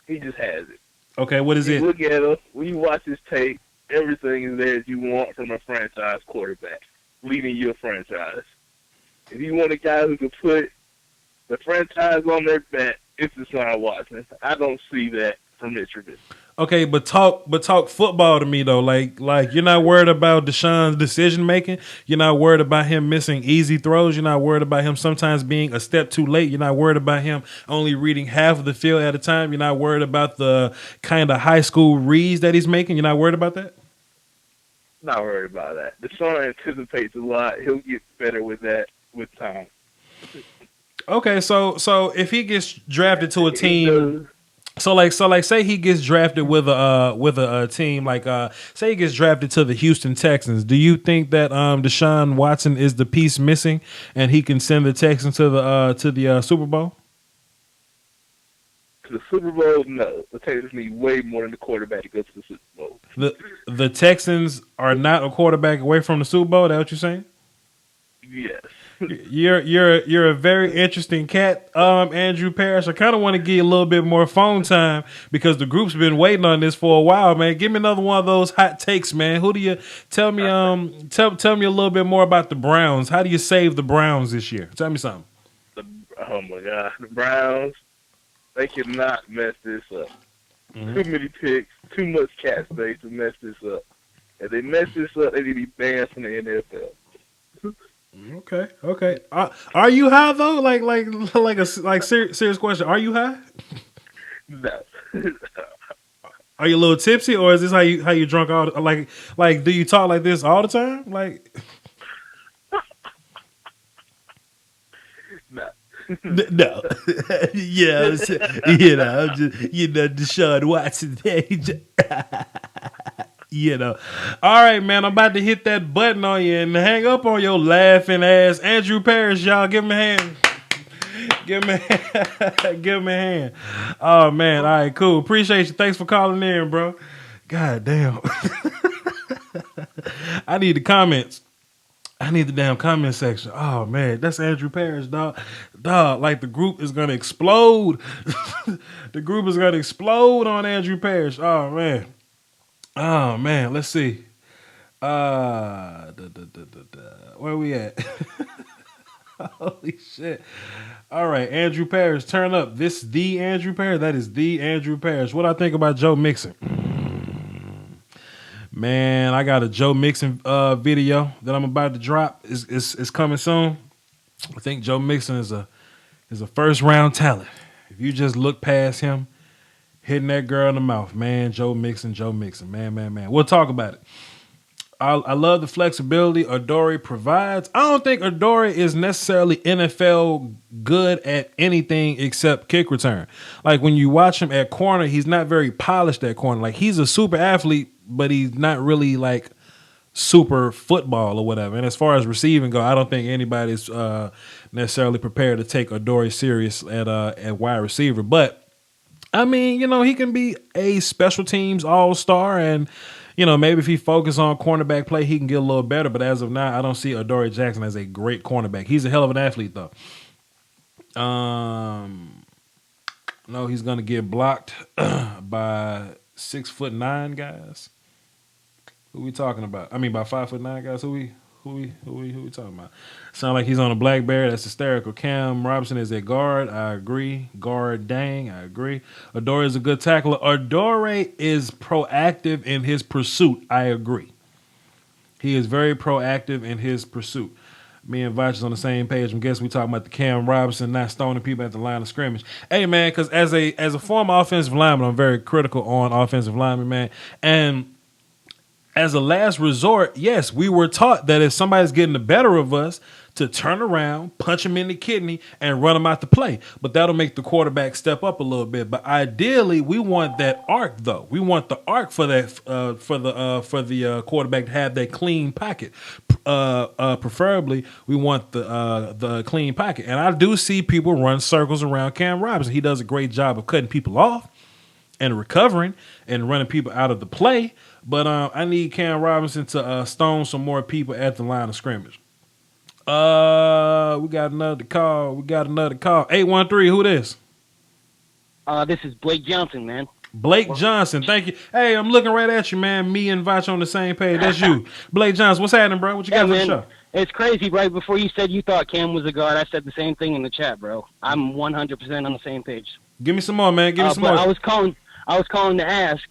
He just has it. Okay, what is it? Look at him. When you watch his tape, everything is there that you want from a franchise quarterback, leading your franchise. If you want a guy who can put the franchise on their back, it's Deshaun Watson. I don't see that from Mitch Trubisky. Okay, but talk football to me though. Like you're not worried about Deshaun's decision making. You're not worried about him missing easy throws. You're not worried about him sometimes being a step too late. You're not worried about him only reading half of the field at a time. You're not worried about the kind of high school reads that he's making. You're not worried about that? Not worried about that. Deshaun anticipates a lot. He'll get better with that with time. Okay, so if he gets drafted to a team, so say he gets drafted with a team like say he gets drafted to the Houston Texans. Do you think that Deshaun Watson is the piece missing, and he can send the Texans to the Super Bowl? To the Super Bowl, no. The Texans need way more than the quarterback to go to the Super Bowl. The Texans are not a quarterback away from the Super Bowl. Is that what you're saying? Yes. You're a very interesting cat, Andrew Parrish. I kind of want to give you a little bit more phone time because the group's been waiting on this for a while, man. Give me another one of those hot takes, man. Who do you tell me? Tell me a little bit more about the Browns. How do you save the Browns this year? Tell me something. Oh my God, the Browns, they cannot mess this up. Mm-hmm. Too many picks, too much cap space to mess this up. If they mess this up, they need to be banned from the NFL. Okay. Are you high though? Like serious question. Are you high? No. Are you a little tipsy, or is this how you drunk all like? Do you talk like this all the time? Like, No. no. Yeah, I'm just Deshaun Watson. All right, man. I'm about to hit that button on you and hang up on your laughing ass. Andrew Parrish, y'all, give him a hand. Give him a hand. Oh man, all right, cool. Appreciate you. Thanks for calling in, bro. God damn. I need the comments. I need the damn comment section. Oh man, that's Andrew Parrish, dog. Like the group is gonna explode. The group is gonna explode on Andrew Parrish. Oh man. Oh man, let's see. Where we at? Holy shit. All right, Andrew Parrish, turn up. This the Andrew Parrish? That is the Andrew Parrish. What I think about Joe Mixon? Man, I got a Joe Mixon video that I'm about to drop. It's coming soon. I think Joe Mixon is a first round talent. If you just look past him, hitting that girl in the mouth, man, Joe Mixon, man. We'll talk about it. I love the flexibility Adoree provides. I don't think Adoree is necessarily NFL good at anything except kick return. Like when you watch him at corner, he's not very polished at corner. Like he's a super athlete, but he's not really like super football or whatever. And as far as receiving go, I don't think anybody's necessarily prepared to take Adoree serious at wide receiver. But I mean, you know, he can be a special teams all-star, and you know, maybe if he focuses on cornerback play, he can get a little better. But as of now, I don't see Adoree Jackson as a great cornerback. He's a hell of an athlete, though. No, he's gonna get blocked by 6'9" guys. Who we talking about? I mean, by 5'9" guys. Who we talking about? Sound like he's on a Blackberry. That's hysterical. Cam Robinson is a guard. I agree. Guard, dang, I agree. Adoree is a good tackler. Adoree is proactive in his pursuit. I agree. He is very proactive in his pursuit. Me and Voch is on the same page. I guess we talking about the Cam Robinson not stoning people at the line of scrimmage. Hey man, because as a former offensive lineman, I'm very critical on offensive linemen, man. And as a last resort, yes, we were taught that if somebody's getting the better of us, to turn around, punch him in the kidney, and run him out the play. But that'll make the quarterback step up a little bit. But ideally, we want that arc, though. We want the arc for that for the quarterback to have that clean pocket. Preferably, we want the clean pocket. And I do see people run circles around Cam Robinson. He does a great job of cutting people off and recovering and running people out of the play. But I need Cam Robinson to stone some more people at the line of scrimmage. We got another call. 813, who this? This is Blake Johnson, man. Blake Johnson, thank you. Hey, I'm looking right at you, man. Me and Voch on the same page. That's you. Blake Johnson, what's happening, bro? What you got for the show? It's crazy. Right before you said you thought Cam was a guard, I said the same thing in the chat, bro. I'm 100% on the same page. Give me some more, man. Give me some more. I was calling to ask,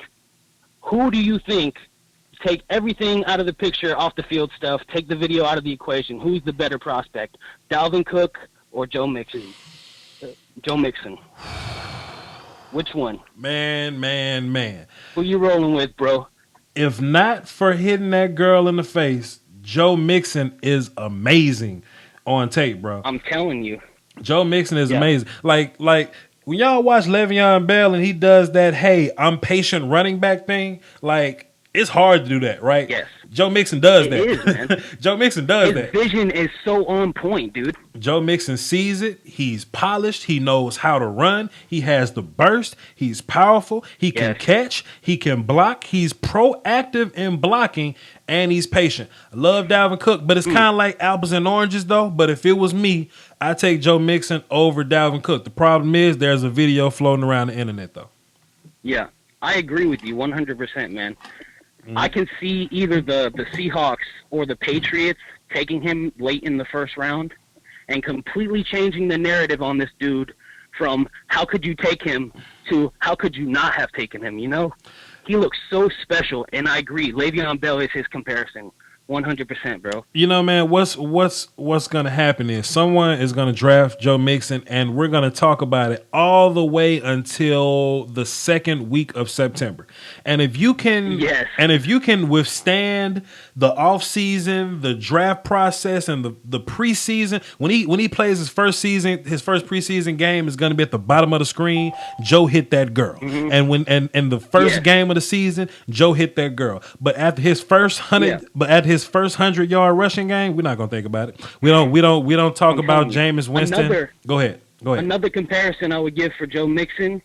who do you think, take everything out of the picture, off the field stuff, take the video out of the equation, who's the better prospect, Dalvin Cook or Joe Mixon? Joe Mixon. Which one? Man. Who you rolling with, bro? If not for hitting that girl in the face, Joe Mixon is amazing on tape, bro. I'm telling you. Joe Mixon is amazing. Like when y'all watch Le'Veon Bell and he does that, hey, I'm patient running back thing, like, it's hard to do that, right? Yes. Joe Mixon does that. It is, man. Joe Mixon does that. His vision is so on point, dude. Joe Mixon sees it. He's polished. He knows how to run. He has the burst. He's powerful. He can catch. He can block. He's proactive in blocking, and he's patient. I love Dalvin Cook, but it's kind of like apples and oranges, though. But if it was me, I'd take Joe Mixon over Dalvin Cook. The problem is there's a video floating around the internet, though. Yeah, I agree with you 100%, man. I can see either the Seahawks or the Patriots taking him late in the first round and completely changing the narrative on this dude from how could you take him to how could you not have taken him, you know? He looks so special, and I agree. Le'Veon Bell is his comparison. 100%, bro. You know, man, what's going to happen is someone is going to draft Joe Mixon, and we're going to talk about it all the way until the second week of September. And if you can, withstand the offseason, the draft process, and the preseason, when he plays his first preseason game is going to be at the bottom of the screen. Joe hit that girl, and in the first game of the season, Joe hit that girl. But after his first 100-yard rushing game, we're not gonna think about it. We don't talk about Jameis Winston. Go ahead. Another comparison I would give for Joe Mixon,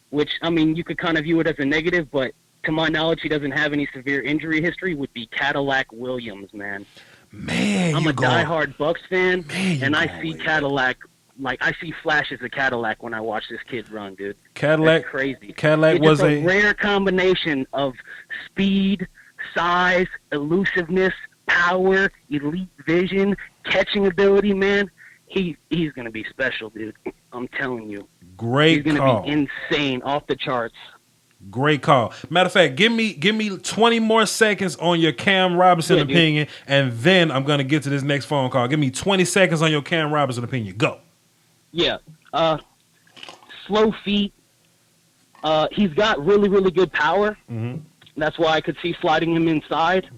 which I mean you could kind of view it as a negative, but to my knowledge he doesn't have any severe injury history, would be Cadillac Williams, man. Man, I'm a diehard Bucs fan, and I see Cadillac like I see flashes of Cadillac when I watch this kid run, dude. Cadillac, That's crazy. Cadillac It's was just a rare combination of speed, size, elusiveness, power, elite vision, catching ability, man. He's gonna be special, dude. I'm telling you. great He's call. gonna be insane, off the charts. Great call. Matter of fact, give me 20 more seconds on your Cam Robinson Yeah, dude. opinion, and then I'm gonna get to this next phone call. Give me 20 seconds on your Cam Robinson opinion. Go. Yeah. Slow feet. He's got really, really good power. Mm-hmm. That's why I could see sliding him inside.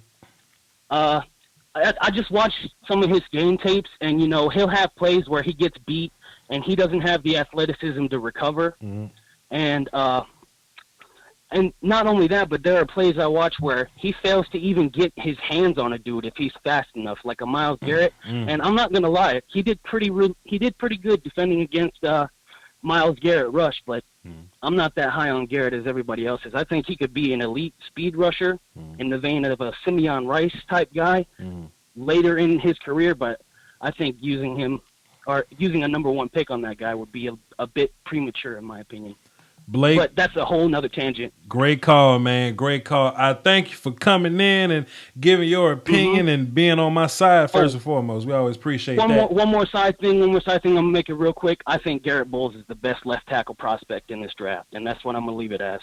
I just watched some of his game tapes, and, you know, he'll have plays where he gets beat, and he doesn't have the athleticism to recover. Mm-hmm. And not only that, but there are plays I watch where he fails to even get his hands on a dude if he's fast enough, like a Myles Garrett. Mm. And I'm not gonna lie, he did pretty good defending against Myles Garrett rush, but I'm not that high on Garrett as everybody else is. I think he could be an elite speed rusher in the vein of a Simeon Rice type guy later in his career, but I think using him or using a number one pick on that guy would be a bit premature in my opinion. Blake, But that's a whole nother tangent. great call, man. Great call. I thank you for coming in and giving your opinion and being on my side first and foremost. We always appreciate that. One more side thing. I'm gonna make it real quick. I think Garrett Bowles is the best left tackle prospect in this draft, and that's what I'm gonna leave it as.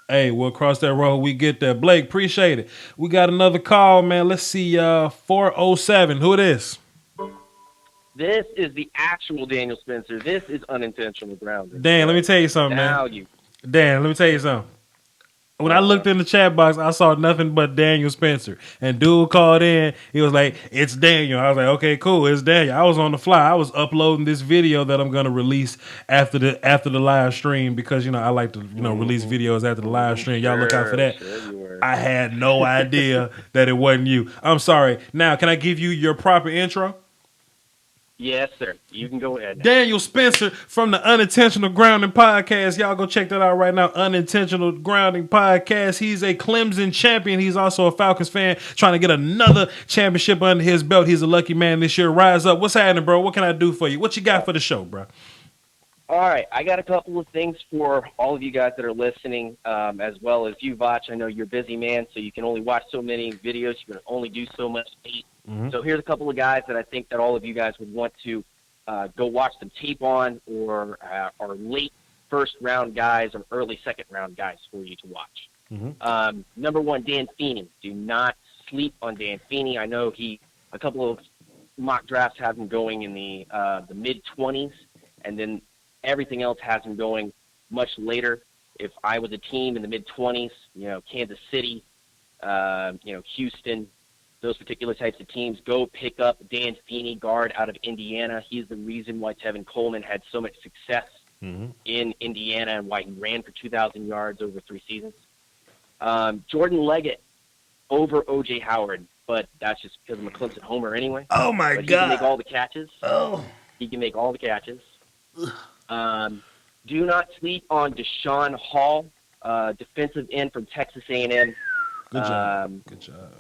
Hey, we'll cross that road. We get there. Blake, appreciate it. We got another call, man. Let's see, 407. Who it is? This is the actual Daniel Spencer. This is unintentional grounding. Dan, let me tell you something, Now man. you. Dan, let me tell you something. When I looked in the chat box, I saw nothing but Daniel Spencer. And dude called in. He was like, "It's Daniel." I was like, "Okay, cool. It's Daniel." I was on the fly. I was uploading this video that I'm gonna release after the live stream because I like to release videos after the live stream. Y'all look out for that. Sure you were. I had no idea that it wasn't you. I'm sorry. Now, can I give you your proper intro? Yes, sir. You can go ahead. Daniel Spencer from the Unintentional Grounding Podcast. Y'all go check that out right now. Unintentional Grounding Podcast. He's a Clemson champion. He's also a Falcons fan trying to get another championship under his belt. He's a lucky man this year. Rise up. What's happening, bro? What can I do for you? What you got for the show, bro? All right. I got a couple of things for all of you guys that are listening, as well as you, Voch. I know you're a busy man, so you can only watch so many videos. You can only do so much tape. So here's a couple of guys that I think that all of you guys would want to go watch some tape on, or are late first-round guys or early second-round guys for you to watch. Number one, Dan Feeney. Do not sleep on Dan Feeney. I know a couple of mock drafts have him going in the mid-20s, and then everything else has him going much later. If I was a team in the mid-20s, Kansas City, Houston, those particular types of teams, go pick up Dan Feeney, guard out of Indiana. He's the reason why Tevin Coleman had so much success in Indiana and why he ran for 2,000 yards over 3 seasons. Jordan Leggett over O.J. Howard, but that's just because I'm a Clemson homer anyway. Oh, my But God. he can make all the catches. Oh. He can make all the catches. Do not sleep on Deshaun Hall, defensive end from Texas A&M. Good job. Good job.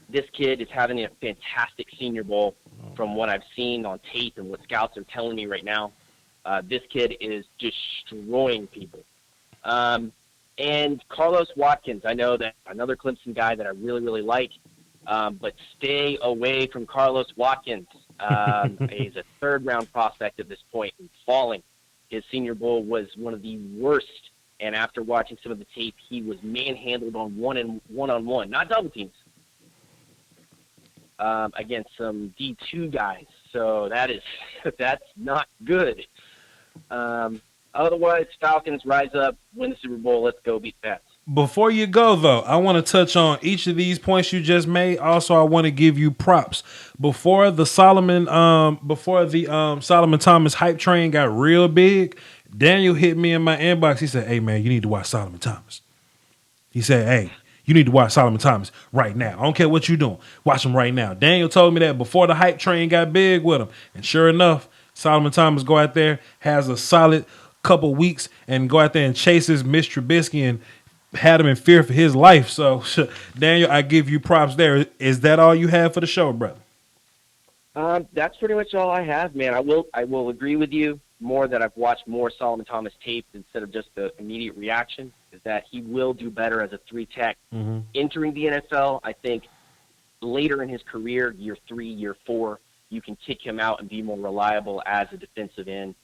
This kid is having a fantastic Senior Bowl from what I've seen on tape and what scouts are telling me right now. This kid is destroying people. And Carlos Watkins, I know that another Clemson guy that I really, really like, but stay away from Carlos Watkins. He's a third-round prospect at this point and falling. His Senior Bowl was one of the worst, and after watching some of the tape, he was manhandled on one-on-one, not double teams, against some D2 guys. So that's not good. Otherwise, Falcons rise up, win the Super Bowl. Let's go beat the Pats. Before you go, though, I want to touch on each of these points you just made. Also, I want to give you props. Before the Solomon Thomas hype train got real big, Daniel hit me in my inbox. He said, "Hey, man, you need to watch Solomon Thomas." He said, "Hey, you need to watch Solomon Thomas right now. I don't care what you're doing. Watch him right now." Daniel told me that before the hype train got big with him. And sure enough, Solomon Thomas go out there, has a solid couple weeks, and go out there and chases Mitch Trubisky and had him in fear for his life. So, Daniel, I give you props there. Is that all you have for the show, brother? That's pretty much all I have, man. I will agree with you more that I've watched more Solomon Thomas tape instead of just the immediate reaction, is that he will do better as a 3-tech entering the NFL. I think later in his career, year 3, year 4, you can kick him out and be more reliable as a defensive end,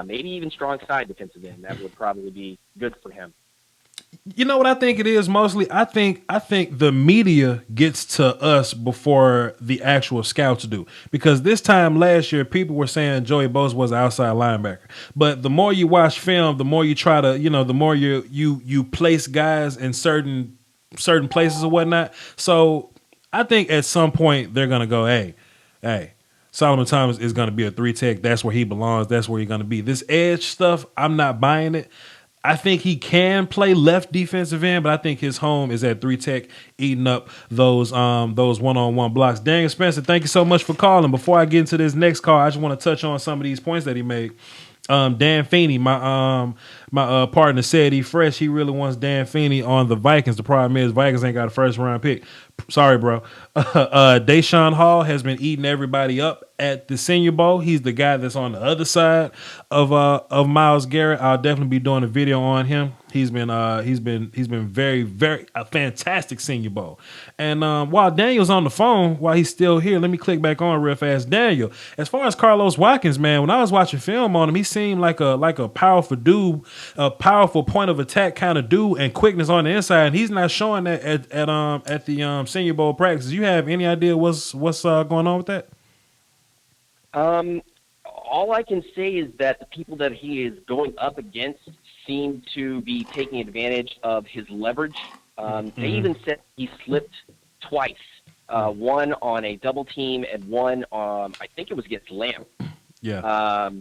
maybe even strong side defensive end. That would probably be good for him. You know what I think it is mostly? I think the media gets to us before the actual scouts do. Because this time last year, people were saying Joey Bosa was an outside linebacker. But the more you watch film, the more you try to, the more you place guys in certain places or whatnot. So I think at some point they're gonna go, hey, Solomon Thomas is gonna be a 3-tech. That's where he belongs. That's where he's gonna be. This edge stuff, I'm not buying it. I think he can play left defensive end, but I think his home is at 3-tech, eating up those one-on-one blocks. Daniel Spencer, thank you so much for calling. Before I get into this next call, I just want to touch on some of these points that he made. Dan Feeney, my partner, said he fresh. He really wants Dan Feeney on the Vikings. The problem is Vikings ain't got a first-round pick. Sorry, bro. Deshaun Hall has been eating everybody up at the Senior Bowl. He's the guy that's on the other side of Myles Garrett. I'll definitely be doing a video on him. He's been very, very a fantastic Senior Bowl. And while Daniel's on the phone, while he's still here, let me click back on real fast. Daniel, as far as Carlos Watkins, man, when I was watching film on him, he seemed like a powerful dude, a powerful point of attack kind of dude, and quickness on the inside. And he's not showing that at the Senior Bowl practice. You have any idea what's going on with that? All I can say is that the people that he is going up against seem to be taking advantage of his leverage. They even said he slipped twice, one on a double team and one I think it was against Lamb. Yeah.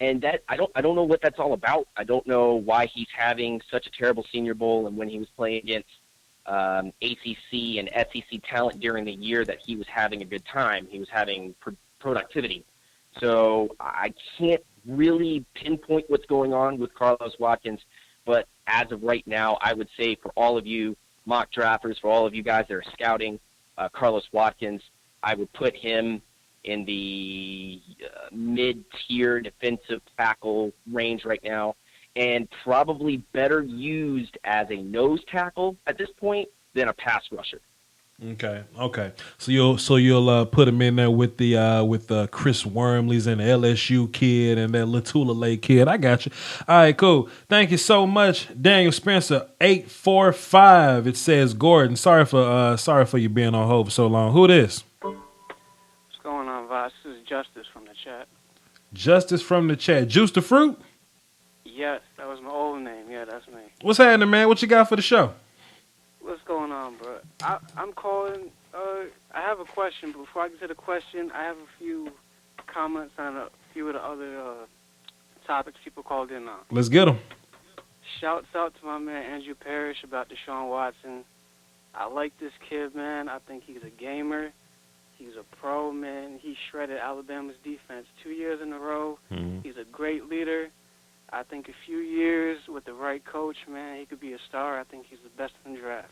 And that I don't know what that's all about. I don't know why he's having such a terrible Senior Bowl, and when he was playing against ACC and SEC talent during the year that he was having a good time. He was having productivity. So I can't really pinpoint what's going on with Carlos Watkins, but as of right now, I would say for all of you mock drafters, for all of you guys that are scouting Carlos Watkins, I would put him in the mid-tier defensive tackle range right now, and probably better used as a nose tackle at this point than a pass rusher. Okay. So you'll put him in there with the Chris Wormleys and the LSU kid and that Latulale kid. I got you. All right, cool. Thank you so much, Daniel Spencer. 845. It says Gordon. Sorry for you being on hold for so long. Who this? What's going on, Voch? This is Justice from the chat. Justice from the chat. Juice the Fruit? Yes, that was my old name. Yeah, that's me. What's happening, man? What you got for the show? What's going on, bro? I'm calling. I have a question. Before I get to the question, I have a few comments on a few of the other topics people called in on. Let's get them. Shouts out to my man Andrew Parrish about Deshaun Watson. I like this kid, man. I think he's a gamer. He's a pro, man. He shredded Alabama's defense 2 years in a row. Mm-hmm. He's a great leader. I think a few years with the right coach, man, he could be a star. I think he's the best in the draft.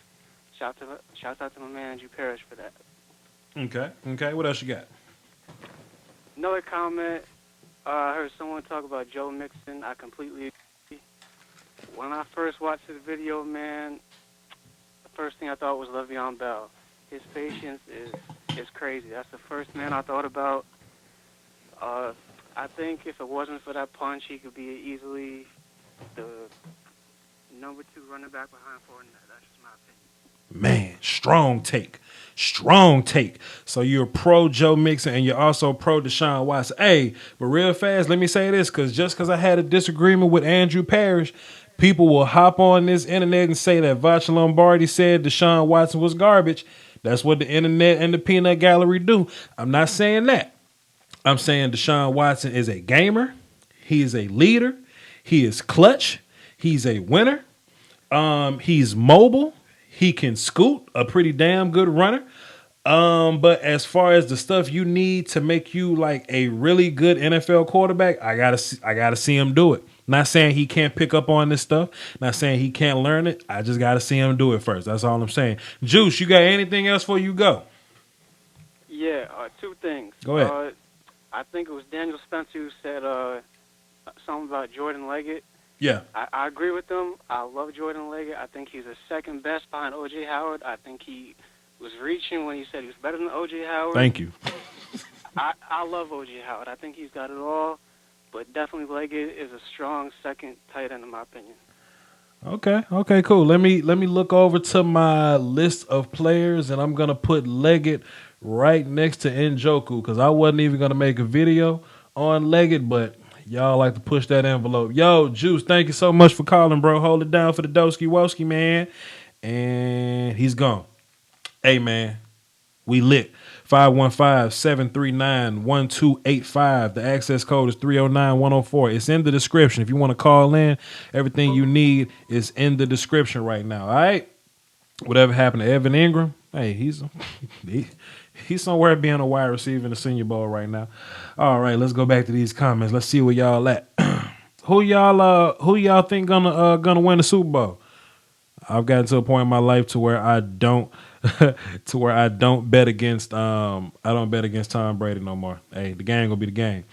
Shout out to my man Andrew Parrish for that. Okay. What else you got? Another comment. I heard someone talk about Joe Mixon. I completely agree. When I first watched this video, man, the first thing I thought was Le'Veon Bell. His patience is crazy. That's the first man I thought about. I think if it wasn't for that punch, he could be easily the number 2 running back behind Fournette. That's just my opinion. Man, strong take. So you're pro Joe Mixon and you're also pro Deshaun Watson. Hey, but real fast, let me say this, because I had a disagreement with Andrew Parrish, people will hop on this internet and say that Voch Lombardi said Deshaun Watson was garbage. That's what the internet and the peanut gallery do. I'm not saying that. I'm saying Deshaun Watson is a gamer. He is a leader. He is clutch. He's a winner. He's mobile. He can scoot, a pretty damn good runner. But as far as the stuff you need to make you like a really good NFL quarterback, I gotta see him do it. Not saying he can't pick up on this stuff. Not saying he can't learn it. I just gotta see him do it first. That's all I'm saying. Juice, you got anything else before you go? Yeah, two things. Go ahead. I think it was Daniel Spencer who said something about Jordan Leggett. Yeah. I agree with him. I love Jordan Leggett. I think he's the second best behind O.J. Howard. I think he was reaching when he said he was better than O.J. Howard. Thank you. I love O.J. Howard. I think he's got it all, but definitely Leggett is a strong second tight end in my opinion. Okay, cool. Let me look over to my list of players, and I'm gonna put Leggett right next to Njoku because I wasn't even gonna make a video on Leggett, but y'all like to push that envelope. Yo, Juice, thank you so much for calling, bro. Hold it down for the Doski Woski, man. And he's gone. Hey, man, we lit. 515-739-1285. The access code is 309-104. It's in the description. If you want to call in, everything you need is in the description right now. All right? Whatever happened to Evan Ingram, hey, he's somewhere being a wide receiver in the Senior Bowl right now. All right, let's go back to these comments. Let's see where y'all at. Who y'all think gonna win the Super Bowl? I've gotten to a point in my life to where I don't bet against Tom Brady no more. Hey, the game gonna be the game.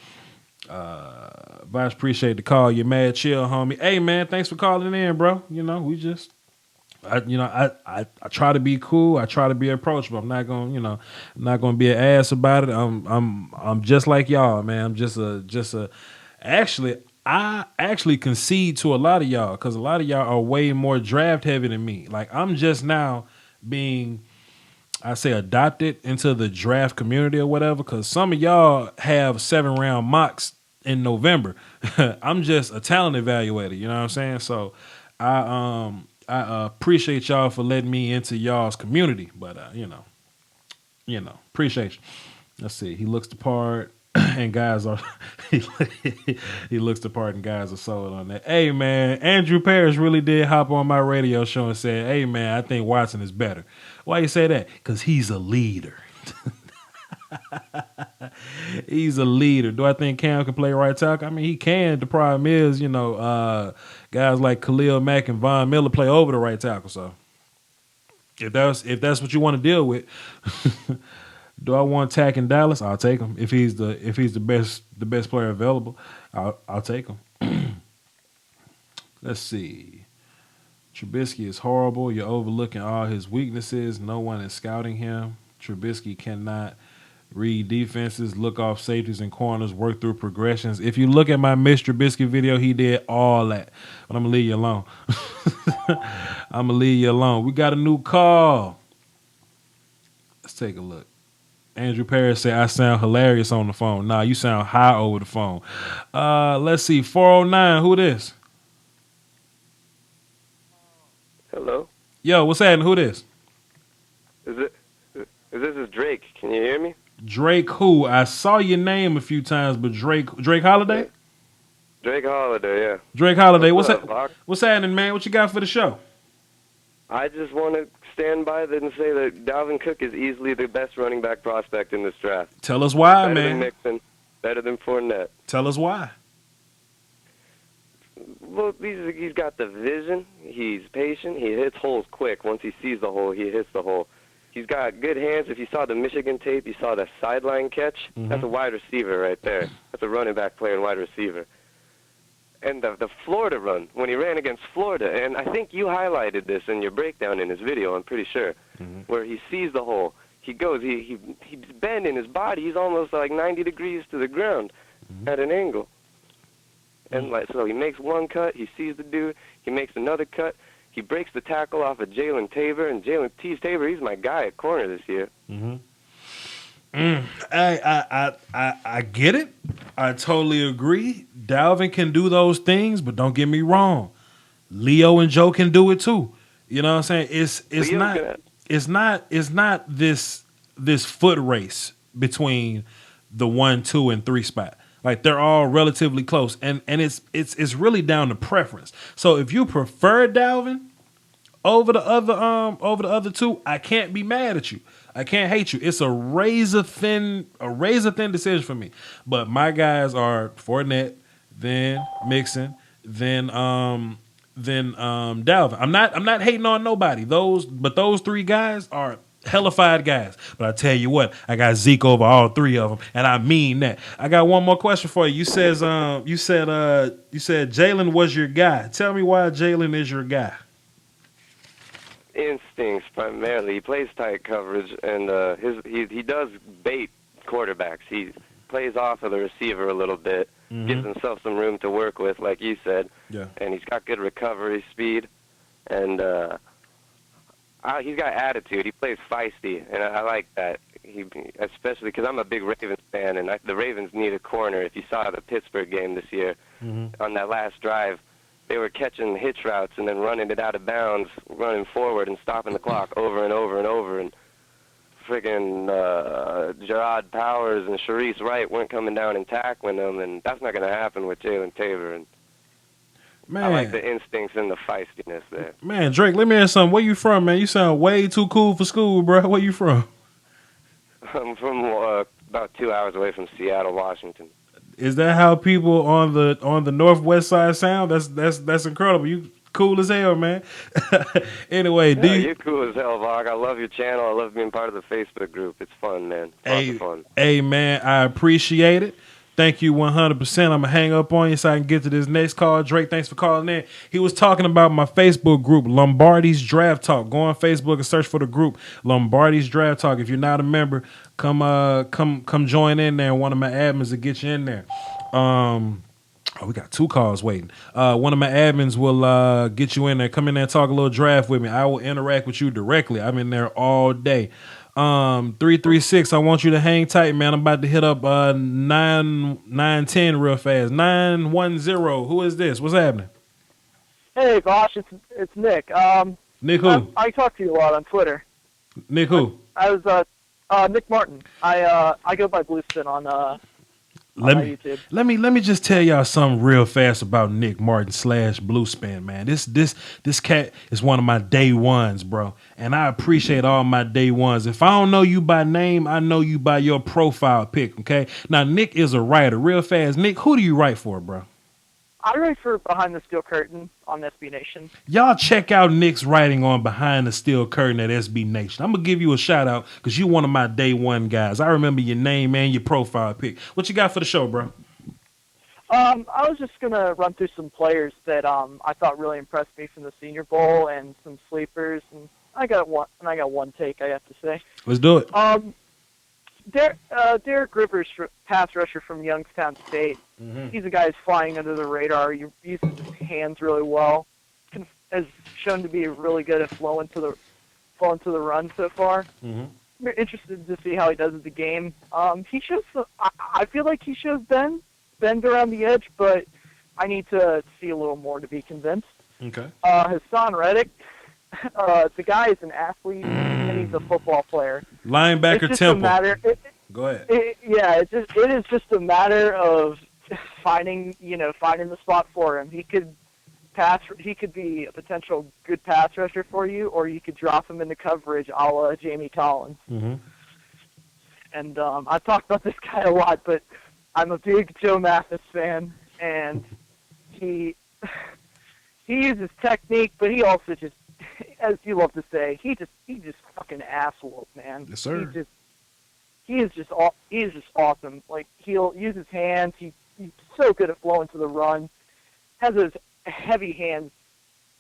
Voch, appreciate the call. You're mad chill, homie. Hey, man, thanks for calling in, bro. You know, I try to be cool. I try to be approachable. I'm not gonna be an ass about it. I'm just like y'all, man. I'm just a. I actually concede to a lot of y'all because a lot of y'all are way more draft heavy than me. Like I'm just now being, I say, adopted into the draft community or whatever. Because some of y'all have 7-round mocks in November. I'm just a talent evaluator. You know what I'm saying? So I appreciate y'all for letting me into y'all's community. But appreciate you. Let's see. He looks the part. And guys are he looks the part and guys are sold on that. Hey man, Andrew Parrish really did hop on my radio show and said, "Hey man, I think Watson is better." Why you say that? Because he's a leader. He's a leader. Do I think Cam can play right tackle? I mean, he can. The problem is, guys like Khalil Mack and Von Miller play over the right tackle. So if that's what you want to deal with. Do I want Tack in Dallas? I'll take him. If he's the best player available, I'll take him. Let's see. Trubisky is horrible. You're overlooking all his weaknesses. No one is scouting him. Trubisky cannot read defenses, look off safeties and corners, work through progressions. If you look at my Mr. Trubisky video, he did all that. But I'm gonna leave you alone. We got a new call. Let's take a look. Andrew Parrish said, I sound hilarious on the phone. Nah, you sound high over the phone. Let's see. 409, who this? Hello? Yo, what's happening? Who this? This is Drake. Can you hear me? Drake who? I saw your name a few times, but Drake Holiday? Drake Holiday, yeah. Drake Holiday. What's happening, man? What you got for the show? I just want to stand by that and say that Dalvin Cook is easily the best running back prospect in this draft. Tell us why, better man. Better than Mixon, better than Fournette. Tell us why. Well, he's got the vision. He's patient. He hits holes quick. Once he sees the hole, he hits the hole. He's got good hands. If you saw the Michigan tape, you saw the sideline catch. Mm-hmm. That's a wide receiver right there. That's a running back player and wide receiver. And the Florida run, when he ran against Florida, and I think you highlighted this in your breakdown in his video, I'm pretty sure, where he sees the hole. He goes, he's bending his body. He's almost like 90 degrees to the ground at an angle. And so he makes one cut, he sees the dude, he makes another cut, he breaks the tackle off of Jalen Tabor, and Jalen Tabor, he's my guy at corner this year. I get it. I totally agree. Dalvin can do those things, but don't get me wrong. Leo and Joe can do it too. You know what I'm saying? It's not this foot race between the 1, 2, and 3 spot. Like they're all relatively close, and it's really down to preference. So if you prefer Dalvin over the other two, I can't be mad at you. I can't hate you. It's a razor thin decision for me. But my guys are Fournette, then Mixon, then Dalvin. I'm not hating on nobody. Those 3 guys are Hellified guys. But I tell you what, I got Zeke over all three of them, and I mean that. I got one more question for you. You said Jalen was your guy. Tell me why Jalen is your guy. Instincts primarily. He plays tight coverage, and he does bait quarterbacks. He plays off of the receiver a little bit, gives himself some room to work with, like you said. Yeah. And he's got good recovery speed, and he's got attitude. He plays feisty, and I like that. Especially because I'm a big Ravens fan, and the Ravens need a corner. If you saw the Pittsburgh game this year, on that last drive, they were catching hitch routes and then running it out of bounds, running forward and stopping the clock over and over and over. And friggin' Gerard Powers and Sharice Wright weren't coming down and tackling them, and that's not going to happen with Jalen Tabor. And Man. I like the instincts and the feistiness there. Man, Drake, let me ask something. Where you from, man? You sound way too cool for school, bro. Where you from? I'm from about 2 hours away from Seattle, Washington. Is that how people on the northwest side sound? That's incredible. You cool as hell, man. Anyway, You're cool as hell, Voch. I love your channel. I love being part of the Facebook group. It's fun, man. Lots of fun. Hey, man, I appreciate it. Thank you 100%. I'm going to hang up on you so I can get to this next call. Drake, thanks for calling in. He was talking about my Facebook group, Lombardi's Draft Talk. Go on Facebook and search for the group, Lombardi's Draft Talk. If you're not a member, come join in there. One of my admins will get you in there. We got 2 calls waiting. One of my admins will get you in there. Come in there and talk a little draft with me. I will interact with you directly. I'm in there all day. 336, I want you to hang tight, man. I'm about to hit up 910 real fast. 910. Who is this? What's happening? Hey, Voch, it's Nick. Nick who? I talk to you a lot on Twitter. Nick who? I was Nick Martin. I go by Bluespin on YouTube. Let me just tell y'all something real fast about Nick Martin / Bluespin, man. This cat is one of my day ones, bro. And I appreciate all my day ones. If I don't know you by name, I know you by your profile pic, okay? Now, Nick is a writer. Real fast, Nick, who do you write for, bro? I write for Behind the Steel Curtain on SB Nation. Y'all check out Nick's writing on Behind the Steel Curtain at SB Nation. I'm going to give you a shout out because you're one of my day one guys. I remember your name and your profile pic. What you got for the show, bro? I was just going to run through some players that I thought really impressed me from the Senior Bowl and some sleepers. And I got one take, I have to say. Let's do it. Derek Rivers, pass rusher from Youngstown State. He's a guy who's flying under the radar. He uses his hands really well. Has shown to be really good at flowing to the run so far. I'm interested to see how he does at the game. He shows. I feel like he shows bend around the edge, but I need to see a little more to be convinced. Okay. Hassan Reddick. The guy is an athlete and he's a football player. Linebacker Temple. Go ahead. It is just a matter of finding the spot for him. He could be a potential good pass rusher for you, or you could drop him into coverage a la Jamie Collins. And I've talked about this guy a lot, but I'm a big Joe Mathis fan, and he uses technique, but he also just, as you love to say, he just fucking ass whoop, man. Yes, sir. He is just awesome. Like, he'll use his hands. He's so good at flowing to the run. Has those heavy hands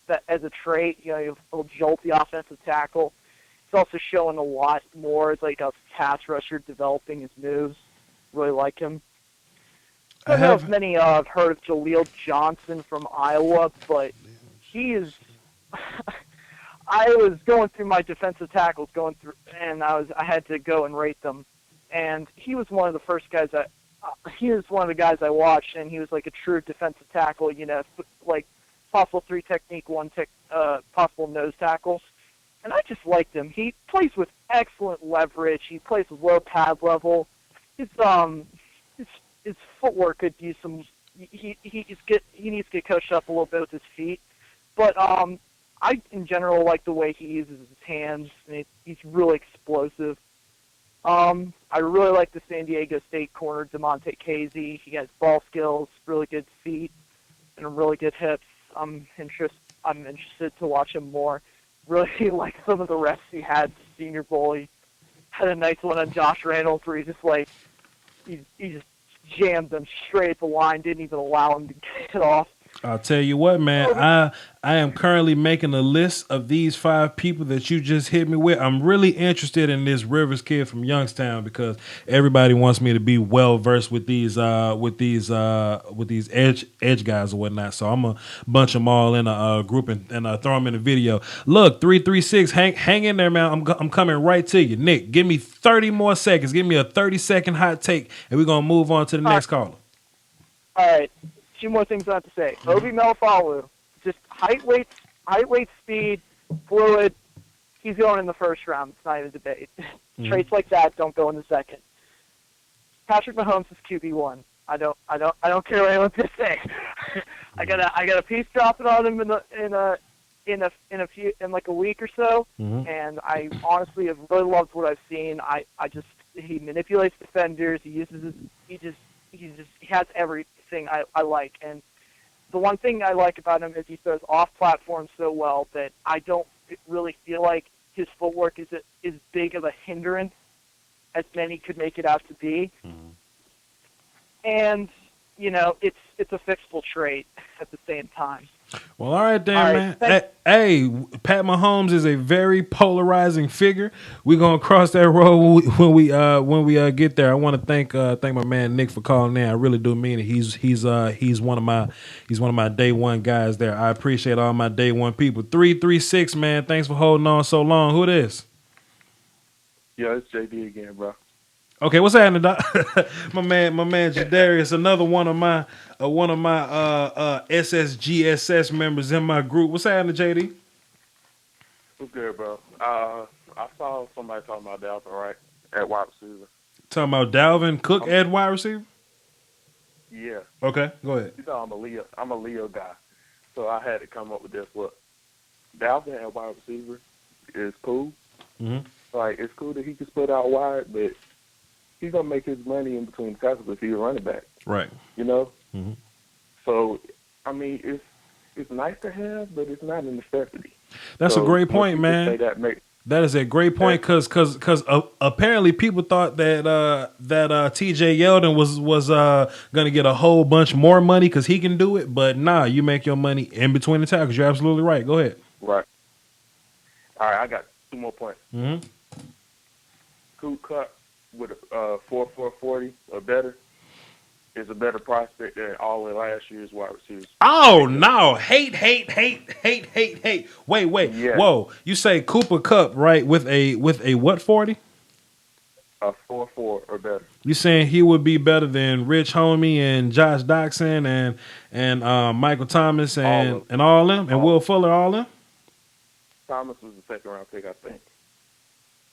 that as a trait. He'll jolt the offensive tackle. He's also showing a lot more as like a pass rusher, developing his moves. Really like him. I don't know if many have heard of Jaleel Johnson from Iowa, but he is. I was going through my defensive tackles, and I had to go and rate them. And he was one of the first guys he was one of the guys I watched, and he was like a true defensive tackle, like possible 3 technique, 1 possible nose tackle. And I just liked him. He plays with excellent leverage. He plays with low pad level. His footwork could use some. He needs to get coached up a little bit with his feet, but I in general like the way he uses his hands. And he's really explosive. I really like the San Diego State corner, DeMonte Casey. He has ball skills, really good feet, and really good hips. I'm interested to watch him more. really like some of the refs he had at the Senior Bowl. He had a nice one on Josh Reynolds where he just just jammed them straight at the line, didn't even allow him to get it off. I'll tell you what, man. I am currently making a list of these 5 people that you just hit me with. I'm really interested in this Rivers kid from Youngstown because everybody wants me to be well versed with these edge guys or whatnot. So I'm gonna bunch them all in a group and throw them in a video. Look, 336, hang in there, man. I'm coming right to you, Nick. Give me 30 more seconds. Give me a 30-second hot take, and we're gonna move on to the next caller. All right. 2 more things I have to say. Obi Melifonwu, just height, weight, speed, fluid. He's going in the first round. It's not even a debate. Traits like that don't go in the second. Patrick Mahomes is QB1. I don't care what anyone to say. I got a piece dropping on him in like a week or so, and I honestly have really loved what I've seen. He manipulates defenders. He has everything I like. And the one thing I like about him is he throws off platform so well that I don't really feel like his footwork is as big of a hindrance as many could make it out to be. And it's a fixable trait at the same time. Well, all right, man. Hey, Pat Mahomes is a very polarizing figure. We're gonna cross that road when we get there. I want to thank my man Nick for calling in. I really do mean it. He's one of my day one guys there. I appreciate all my day one people. 336, man. Thanks for holding on so long. Who this? Yeah, it's JD again, bro. Okay, what's happening, Doc? my man Jadarius, another one of my SSGSS members in my group. What's happening, JD? What's good, bro? I saw somebody talking about Dalvin, right, at wide receiver. Talking about Dalvin Cook at wide receiver? Yeah. Okay, go ahead. You know I'm a Leo guy, so I had to come up with this. Look, Dalvin at wide receiver is cool. Like, it's cool that he can split out wide, but he's gonna make his money in between tackles if he's a running back. Right. So, I mean, it's nice to have, but it's not a necessity. That's a great point, man. That is a great point because apparently people thought that T.J. Yeldon was gonna get a whole bunch more money because he can do it, but nah, you make your money in between the tackles. You're absolutely right. Go ahead. Right. All right, I got 2 more points. Cooper Kupp with a 4.40 or better is a better prospect than all of last year's wide receivers. Oh no! Hate. Wait. Yeah. Whoa! You say Cooper Kupp, right? With a what 40? A 4.4 or better. You saying he would be better than Rich Homie and Josh Doxson and Michael Thomas and all them and Will Fuller, all them? Thomas was the second round pick, I think.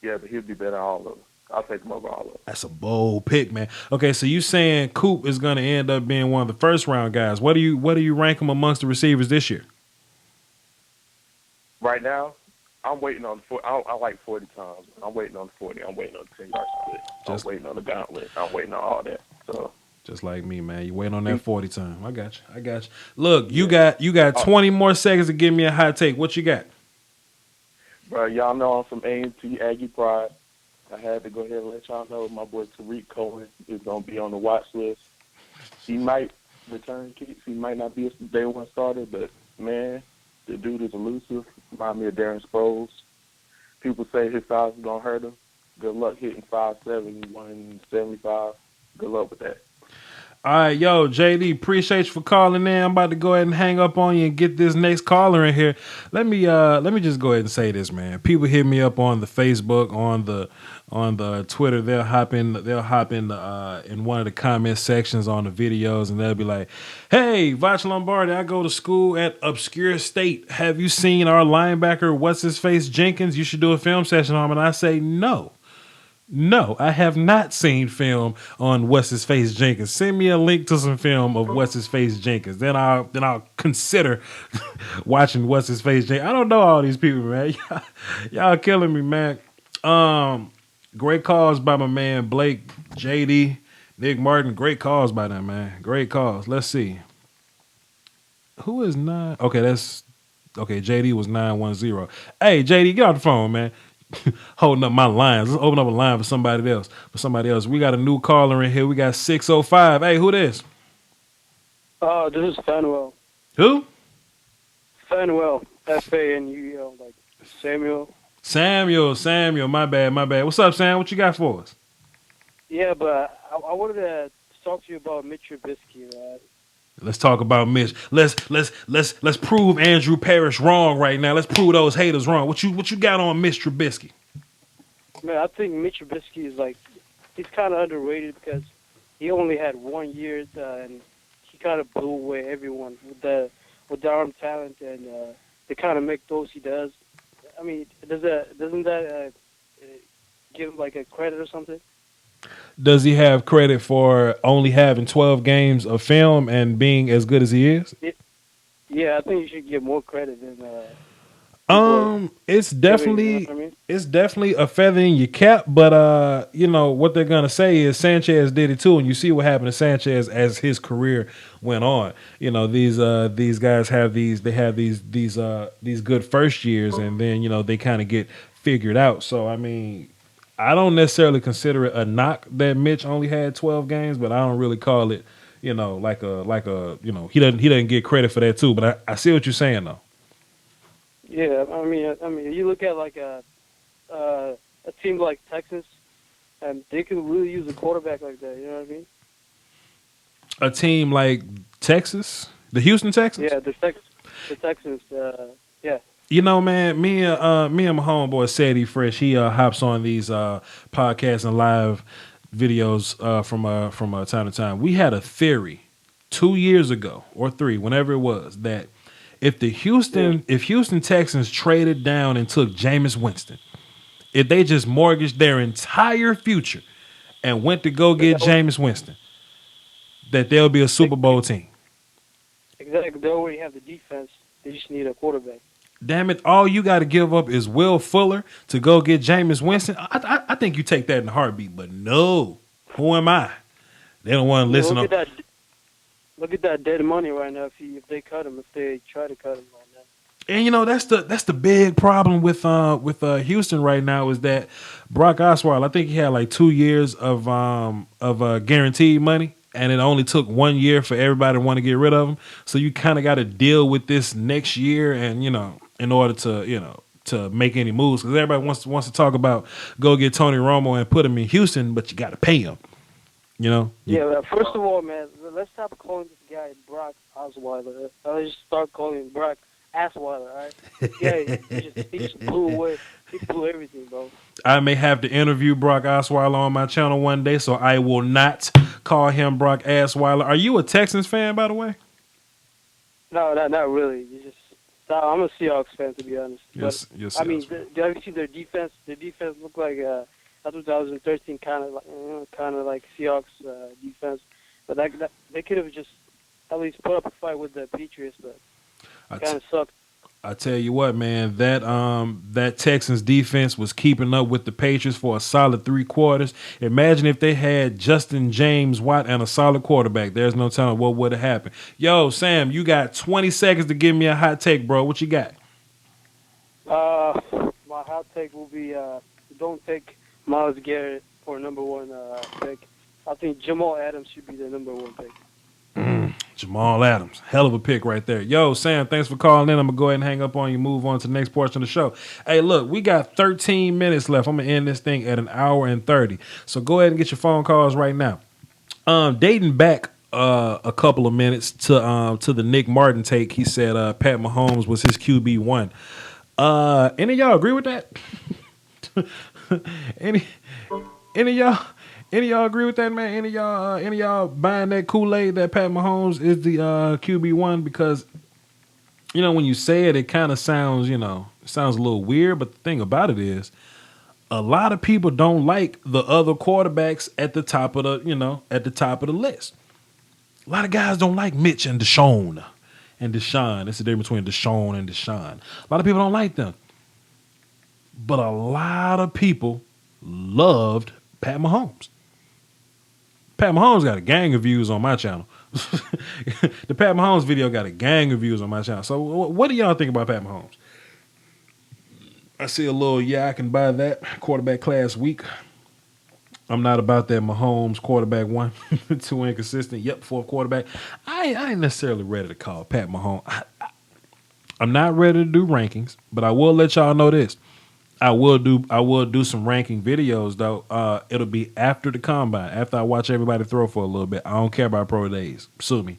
Yeah, but he'd be better than all of them. I'll take him over all of them. That's a bold pick, man. Okay, so you saying Coop is going to end up being one of the first round guys. What do you rank him amongst the receivers this year? Right now, I'm waiting on the 40. I like 40 times. I'm waiting on the 40. I'm waiting on the 10-yard split. I'm waiting on the gauntlet. I'm waiting on all that. So just like me, man. You waiting on that 40 time. I got you. Look, you got 20 more seconds to give me a hot take. What you got? Bro, y'all know I'm from A&T Aggie Pride. I had to go ahead and let y'all know my boy Tariq Cohen is going to be on the watch list. He might return kicks. He might not be a day one starter, but, man, the dude is elusive. Remind me of Darren Sproles. People say his size is going to hurt him. Good luck hitting 5'7", 175. Good luck with that. All right, yo, JD, appreciate you for calling in. I'm about to go ahead and hang up on you and get this next caller in here. Let me just go ahead and say this, man. People hit me up on the Facebook, on the Twitter. They'll hop in in one of the comment sections on the videos, and they'll be like, "Hey, Voch Lombardi, I go to school at Obscure State. Have you seen our linebacker, what's his face, Jenkins? You should do a film session on him." And I say, No, I have not seen film on What's His Face Jenkins. Send me a link to some film of What's His Face Jenkins. Then I'll consider watching What's His Face Jenkins. I don't know all these people, man. Y'all killing me, man. Great calls by my man Blake, JD, Nick Martin. Great calls by them, man. Great calls. Let's see. Who is not? Okay, that's Okay, JD was 910. Hey, JD, get off the phone, man. Holding up my lines. Let's open up a line for somebody else. We got a new caller in here. We got 605. Hey, who this? This is Fanuel. Who? Fanuel. Fanuel, like Samuel. Samuel. My bad. What's up, Sam? What you got for us? Yeah, but I wanted to talk to you about Mitch Trubisky, man. Let's talk about Mitch. Let's prove Andrew Parrish wrong right now. Let's prove those haters wrong. What you got on Mitch Trubisky? Man, I think Mitch Trubisky is he's kind of underrated because he only had 1 year and he kind of blew away everyone with the arm talent and the kind of make throws he does. I mean, doesn't that give him like a credit or something? Does he have credit for only having 12 games of film and being as good as he is? Yeah, I think you should give more credit than. It's definitely a feather in your cap, but what they're gonna say is Sanchez did it too, and you see what happened to Sanchez as his career went on. These guys have these good first years, and then they kind of get figured out. So I mean, I don't necessarily consider it a knock that Mitch only had 12 games, but I don't really call it, he doesn't get credit for that too. But I see what you're saying though. Yeah, I mean, you look at like a team like Texas, and they can really use a quarterback like that. You know what I mean? A team like Texas, the Houston Texans. Yeah, the Texans. Yeah. Man, me and my homeboy Sadie Fresh, he hops on these podcasts and live videos from time to time. We had a theory 2 years ago or 3, whenever it was, that if Houston Texans traded down and took Jameis Winston, if they just mortgaged their entire future and went to go get Jameis Winston, that they'll be a Super Bowl team. Exactly. They already have the defense. They just need a quarterback. Damn it, all you got to give up is Will Fuller to go get Jameis Winston. I think you take that in a heartbeat, but no. Who am I? They don't want to listen. Look at that dead money right now if they cut him, if they try to cut him right now. And that's the big problem with Houston right now is that Brock Osweiler, I think he had like 2 years of guaranteed money, and it only took 1 year for everybody to want to get rid of him. So you kind of got to deal with this next year, and in order to make any moves, because everybody wants to talk about go get Tony Romo and put him in Houston, but you got to pay him. Yeah. First of all, man, let's stop calling this guy Brock Osweiler. Let's just start calling him Brock Assweiler. All right? Yeah, he just blew away. He blew everything, bro. I may have to interview Brock Osweiler on my channel one day, so I will not call him Brock Assweiler. Are you a Texans fan, by the way? No, not really. I'm a Seahawks fan, to be honest. Yes. I mean, have you seen their defense? Their defense looked like 2013 kind of like Seahawks defense, but that they could have just at least put up a fight with the Patriots, but kind of sucked. I tell you what, man, that Texans defense was keeping up with the Patriots for a solid 3 quarters. Imagine if they had Justin James Watt and a solid quarterback. There's no telling what would have happened. Yo, Sam, you got 20 seconds to give me a hot take, bro. What you got? My hot take will be don't take Myles Garrett for number 1 pick. I think Jamal Adams should be the number 1 pick. Jamal Adams. Hell of a pick right there. Yo, Sam, thanks for calling in. I'm going to go ahead and hang up on you, move on to the next portion of the show. Hey, look, we got 13 minutes left. I'm going to end this thing at 1 hour and 30. So go ahead and get your phone calls right now. Dating back a couple of minutes to the Nick Martin take, he said Pat Mahomes was his QB1. Any of y'all agree with that? Any of y'all agree with that, man? Any of y'all buying that Kool-Aid that Pat Mahomes is the QB1? Because when you say it, it kind of sounds sounds a little weird. But the thing about it is, a lot of people don't like the other quarterbacks at the top of the list. A lot of guys don't like Mitch and Deshaun and Deshaun. That's the difference between Deshaun and Deshaun. A lot of people don't like them. But a lot of people loved Pat Mahomes. Pat Mahomes got a gang of views on my channel. The Pat Mahomes video got a gang of views on my channel. So what do y'all think about Pat Mahomes? I see a little, I can buy that. Quarterback class week. I'm not about that Mahomes quarterback 1, 2 inconsistent. Yep, 4th quarterback. I ain't necessarily ready to call Pat Mahomes. I'm not ready to do rankings, but I will let y'all know this. I will do some ranking videos though. It'll be after the combine, after I watch everybody throw for a little bit. I don't care about pro days. Sue me.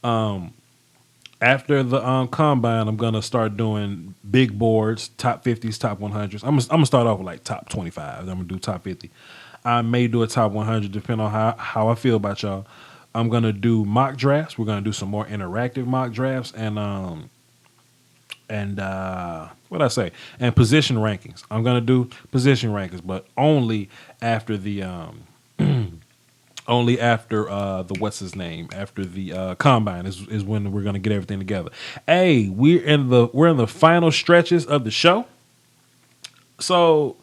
After the combine, I'm gonna start doing big boards, top 50s, top 100s. I'm gonna start off with like top 25. Then I'm gonna do top 50. I may do a top 100 depending on how I feel about y'all. I'm gonna do mock drafts. We're gonna do some more interactive mock drafts and what I say, and position rankings. I'm gonna do position rankings, but only after the what's his name, after the combine is when we're gonna get everything together. Hey, we're in the final stretches of the show, so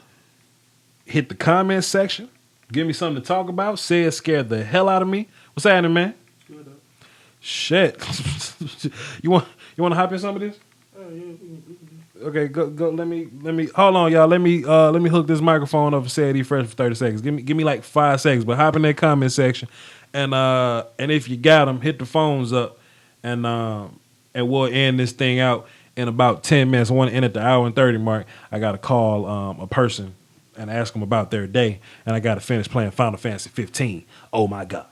hit the comment section, give me something to talk about. Say it scared the hell out of me. What's happening, man? Good up. Shit. you want to hop in some of this? Okay, go. Let me. Hold on, y'all. Let me hook this microphone up and say it fresh for 30 seconds. Give me like 5 seconds. But hop in that comment section, and if you got them, hit the phones up, and we'll end this thing out in about 10 minutes. I want to end at the hour and 30 mark. I got to call a person and ask them about their day, and I got to finish playing Final Fantasy 15. Oh my God.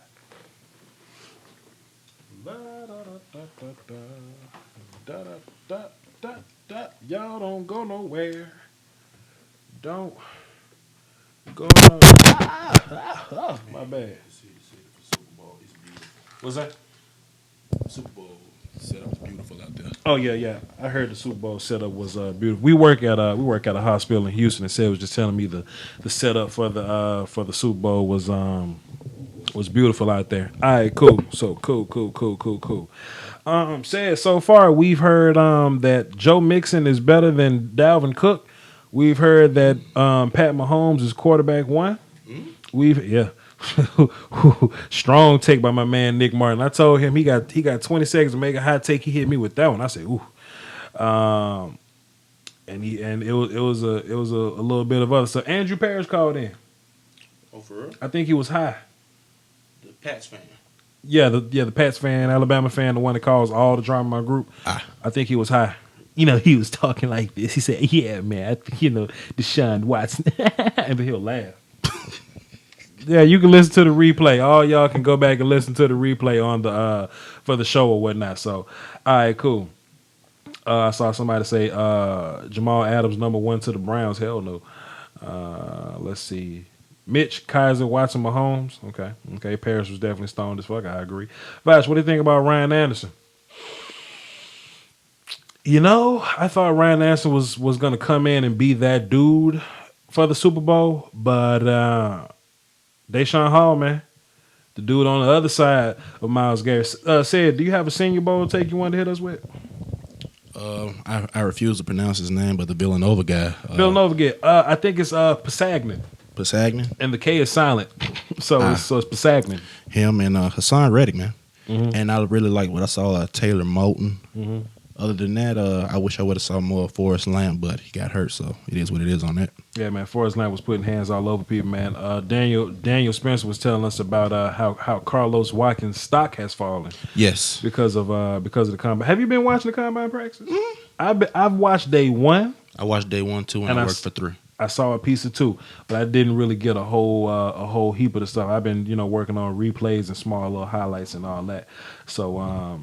Y'all don't go nowhere. Don't go nowhere. My bad. What's that? Super Bowl setup is beautiful out there. Oh yeah. I heard the Super Bowl setup was beautiful. We work at a hospital in Houston, and Seth was just telling me the setup for the Super Bowl was beautiful out there. All right, cool. So cool. Said so far we've heard that Joe Mixon is better than Dalvin Cook. We've heard that Pat Mahomes is quarterback 1. Strong take by my man Nick Martin. I told him he got 20 seconds to make a hot take. He hit me with that one. I said, ooh. And it was a little bit of other. So Andrew Parrish called in. Oh, for real? I think he was high. The Pats fan. Yeah, the Pats fan, Alabama fan, the one that caused all the drama in my group. I think he was high. He was talking like this. He said, "Yeah, man, I think Deshaun Watson," and he'll laugh. Yeah, you can listen to the replay. All y'all can go back and listen to the replay on the for the show or whatnot. So, all right, cool. I saw somebody say Jamal Adams #1 to the Browns. Hell no. Let's see. Mitch, Kaiser, Watson, Mahomes. Okay. Paris was definitely stoned as fuck. I agree. Vash, what do you think about Ryan Anderson? I thought Ryan Anderson was going to come in and be that dude for the Super Bowl, but Deshaun Hall, man, the dude on the other side of Myles Garrett, said, do you have a Senior Bowl take you want to hit us with? I refuse to pronounce his name, but the Villanova guy. I think it's Pasagnan. Pasagnan? And the K is silent, so it's Pasagnan. Him and Hassan Reddick, man. Mm-hmm. And I really like what I saw Taylor Moton. Mm-hmm. Other than that, I wish I would have saw more Forrest Lamp, but he got hurt, so it is what it is on that. Yeah, man, Forrest Lamp was putting hands all over people, man. Daniel Spencer was telling us about how Carlos Watkins' stock has fallen. Yes, because of the combine. Have you been watching the combine practices? Mm-hmm. I've watched day 1. I watched day 1 too, and I worked for 3. I saw a piece of 2, but I didn't really get a whole heap of the stuff. I've been working on replays and small little highlights and all that. So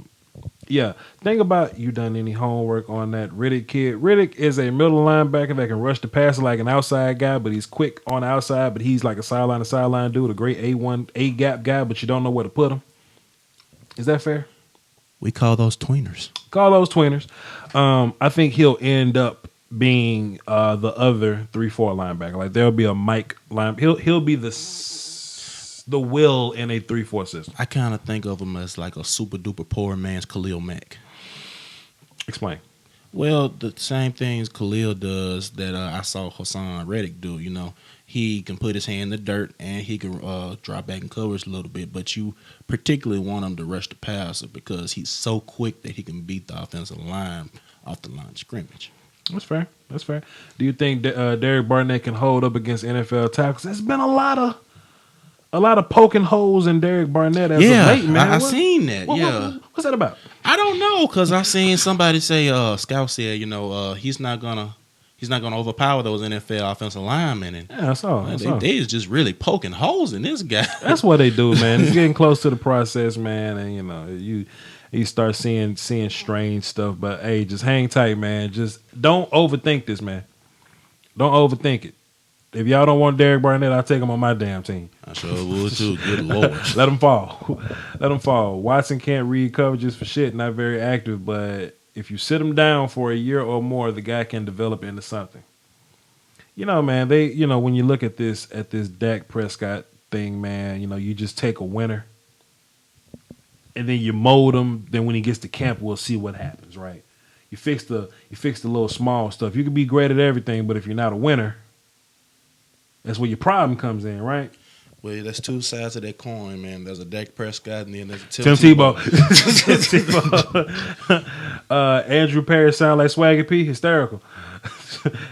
yeah, think about you done any homework on that Riddick kid. Riddick is a middle linebacker that can rush the passer like an outside guy, but he's quick on the outside, but he's like a sideline to sideline dude, a great A gap guy, but you don't know where to put him. Is that fair? We call those tweeners. I think he'll end up being the other 3-4 linebacker. Like there'll be a Mike line. He'll be the will in a 3-4 system. I kind of think of him as like a super duper poor man's Khalil Mack. Explain. Well, the same things Khalil does that I saw Hassan Reddick do. You know, he can put his hand in the dirt and he can drop back in coverage a little bit. But you particularly want him to rush the passer because he's so quick that he can beat the offensive line off the line of scrimmage. That's fair. That's fair. Do you think Derek Barnett can hold up against NFL tackles? There's been a lot of poking holes in Derek Barnett as of late, man. I seen that. What's that about? I don't know because I seen somebody say, Scout said, he's not gonna overpower those NFL offensive linemen, and Yeah, that's all. they is just really poking holes in this guy. That's what they do, man. It's getting close to the process, man, and you start seeing strange stuff. But hey, just hang tight, man. Just don't overthink this, man. Don't overthink it. If y'all don't want Derek Barnett, I'll take him on my damn team. I sure would too. Good Lord. Let him fall. Let him fall. Watson can't read coverages for shit, not very active, but if you sit him down for a year or more, the guy can develop into something. Man, when you look at this Dak Prescott thing, man, you just take a winner and then you mold him. Then when he gets to camp, we'll see what happens, right? You fix the little small stuff. You can be great at everything, but if you're not a winner, that's where your problem comes in, right? Well, that's two sides of that coin, man. There's a Dak Prescott and then there's a Tim Tebow. Andrew Perry sound like Swaggy P. Hysterical.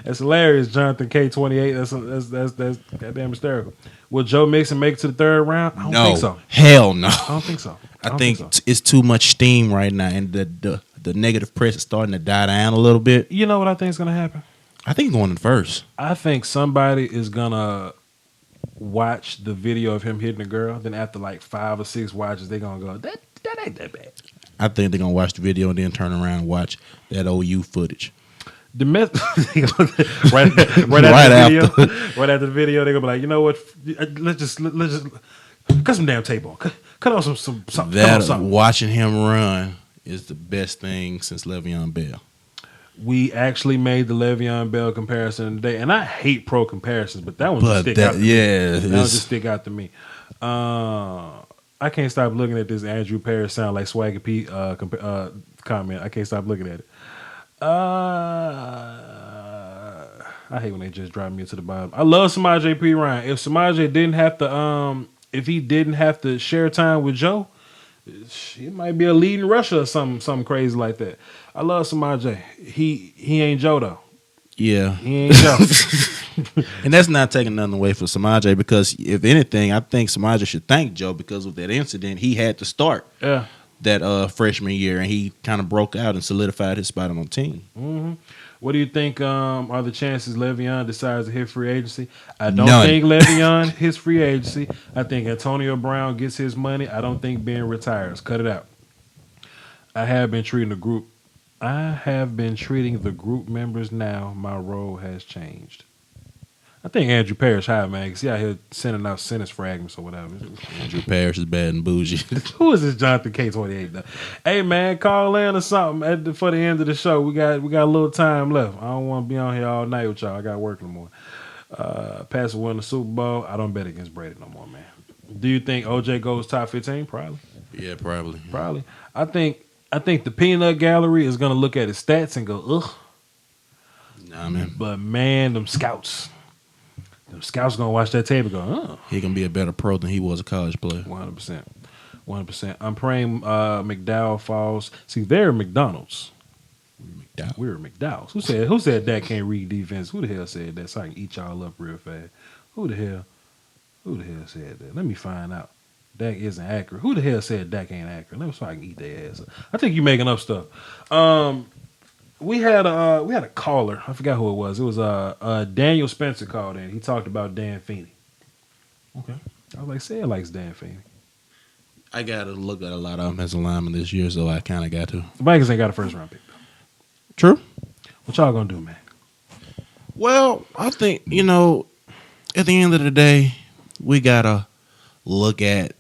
That's hilarious. Jonathan K28. That's goddamn hysterical. Will Joe Mixon make it to the third round? I don't think so. Hell no. I don't think so. I think it's too much steam right now, and the negative press is starting to die down a little bit. You know what I think is going to happen? I think going in first. I think somebody is going to watch the video of him hitting a girl. Then after like 5 or 6 watches, they're going to go, that ain't that bad. I think they're going to watch the video and then turn around and watch that OU footage. Right after the video, they're gonna be like, you know what? Let's just cut some damn tape on. Cut on some something. Watching him run is the best thing since Le'Veon Bell. We actually made the Le'Veon Bell comparison today, and I hate pro comparisons, but that one just stick out to me. That one just stick out to me. I can't stop looking at this Andrew Perry sound like Swaggy P comment. I can't stop looking at it. I hate when they just drop me to the bottom. I love Samaje P. Ryan. If Samaje didn't have to, if he didn't have to share time with Joe, he might be a leading rusher or something crazy like that. I love Samaje. He ain't Joe though. Yeah, he ain't Joe. And that's not taking nothing away from Samaje because if anything, I think Samaje should thank Joe because of that incident. He had to start. Yeah. That freshman year, and he kind of broke out and solidified his spot on the team. Mm-hmm. What do you think are the chances Le'Veon decides to hit free agency? I don't None. think Le'Veon hits free agency. I think Antonio Brown gets his money. I don't think Ben retires. Cut it out. I have been treating the group members now. My role has changed. I think Andrew Parrish high, man, because he out here sending out sentence fragments or whatever. Andrew Parrish is bad and bougie. Who is this Jonathan K28 though? Hey man, call in or something for the end of the show. We got a little time left. I don't want to be on here all night with y'all. I got work in the morning. Passer won the Super Bowl. I don't bet against Brady no more, man. Do you think OJ goes top 15? Probably. Yeah, probably. Probably. I think the peanut gallery is gonna look at his stats and go, ugh. Nah, man. But man, them scouts gonna watch that tape and go, oh. He can be a better pro than he was a college player. 100%. I'm praying McDowell falls. See, they're McDonald's. We're McDowell's. Who said Dak can't read defense? Who the hell said that? So I can eat y'all up real fast. Who the hell said that? Let me find out. Dak isn't accurate. Who the hell said Dak ain't accurate? Let me so I can eat their ass up. I think you're making up stuff. We had a caller. I forgot who it was. It was Daniel Spencer called in. He talked about Dan Feeney. Okay. I was like, say it likes Dan Feeney. I got to look at a lot of offensive linemen this year, so I kind of got to. The Vikings ain't got a first round pick, though. True. What y'all gonna do, man? Well, I think, at the end of the day, we got to look at,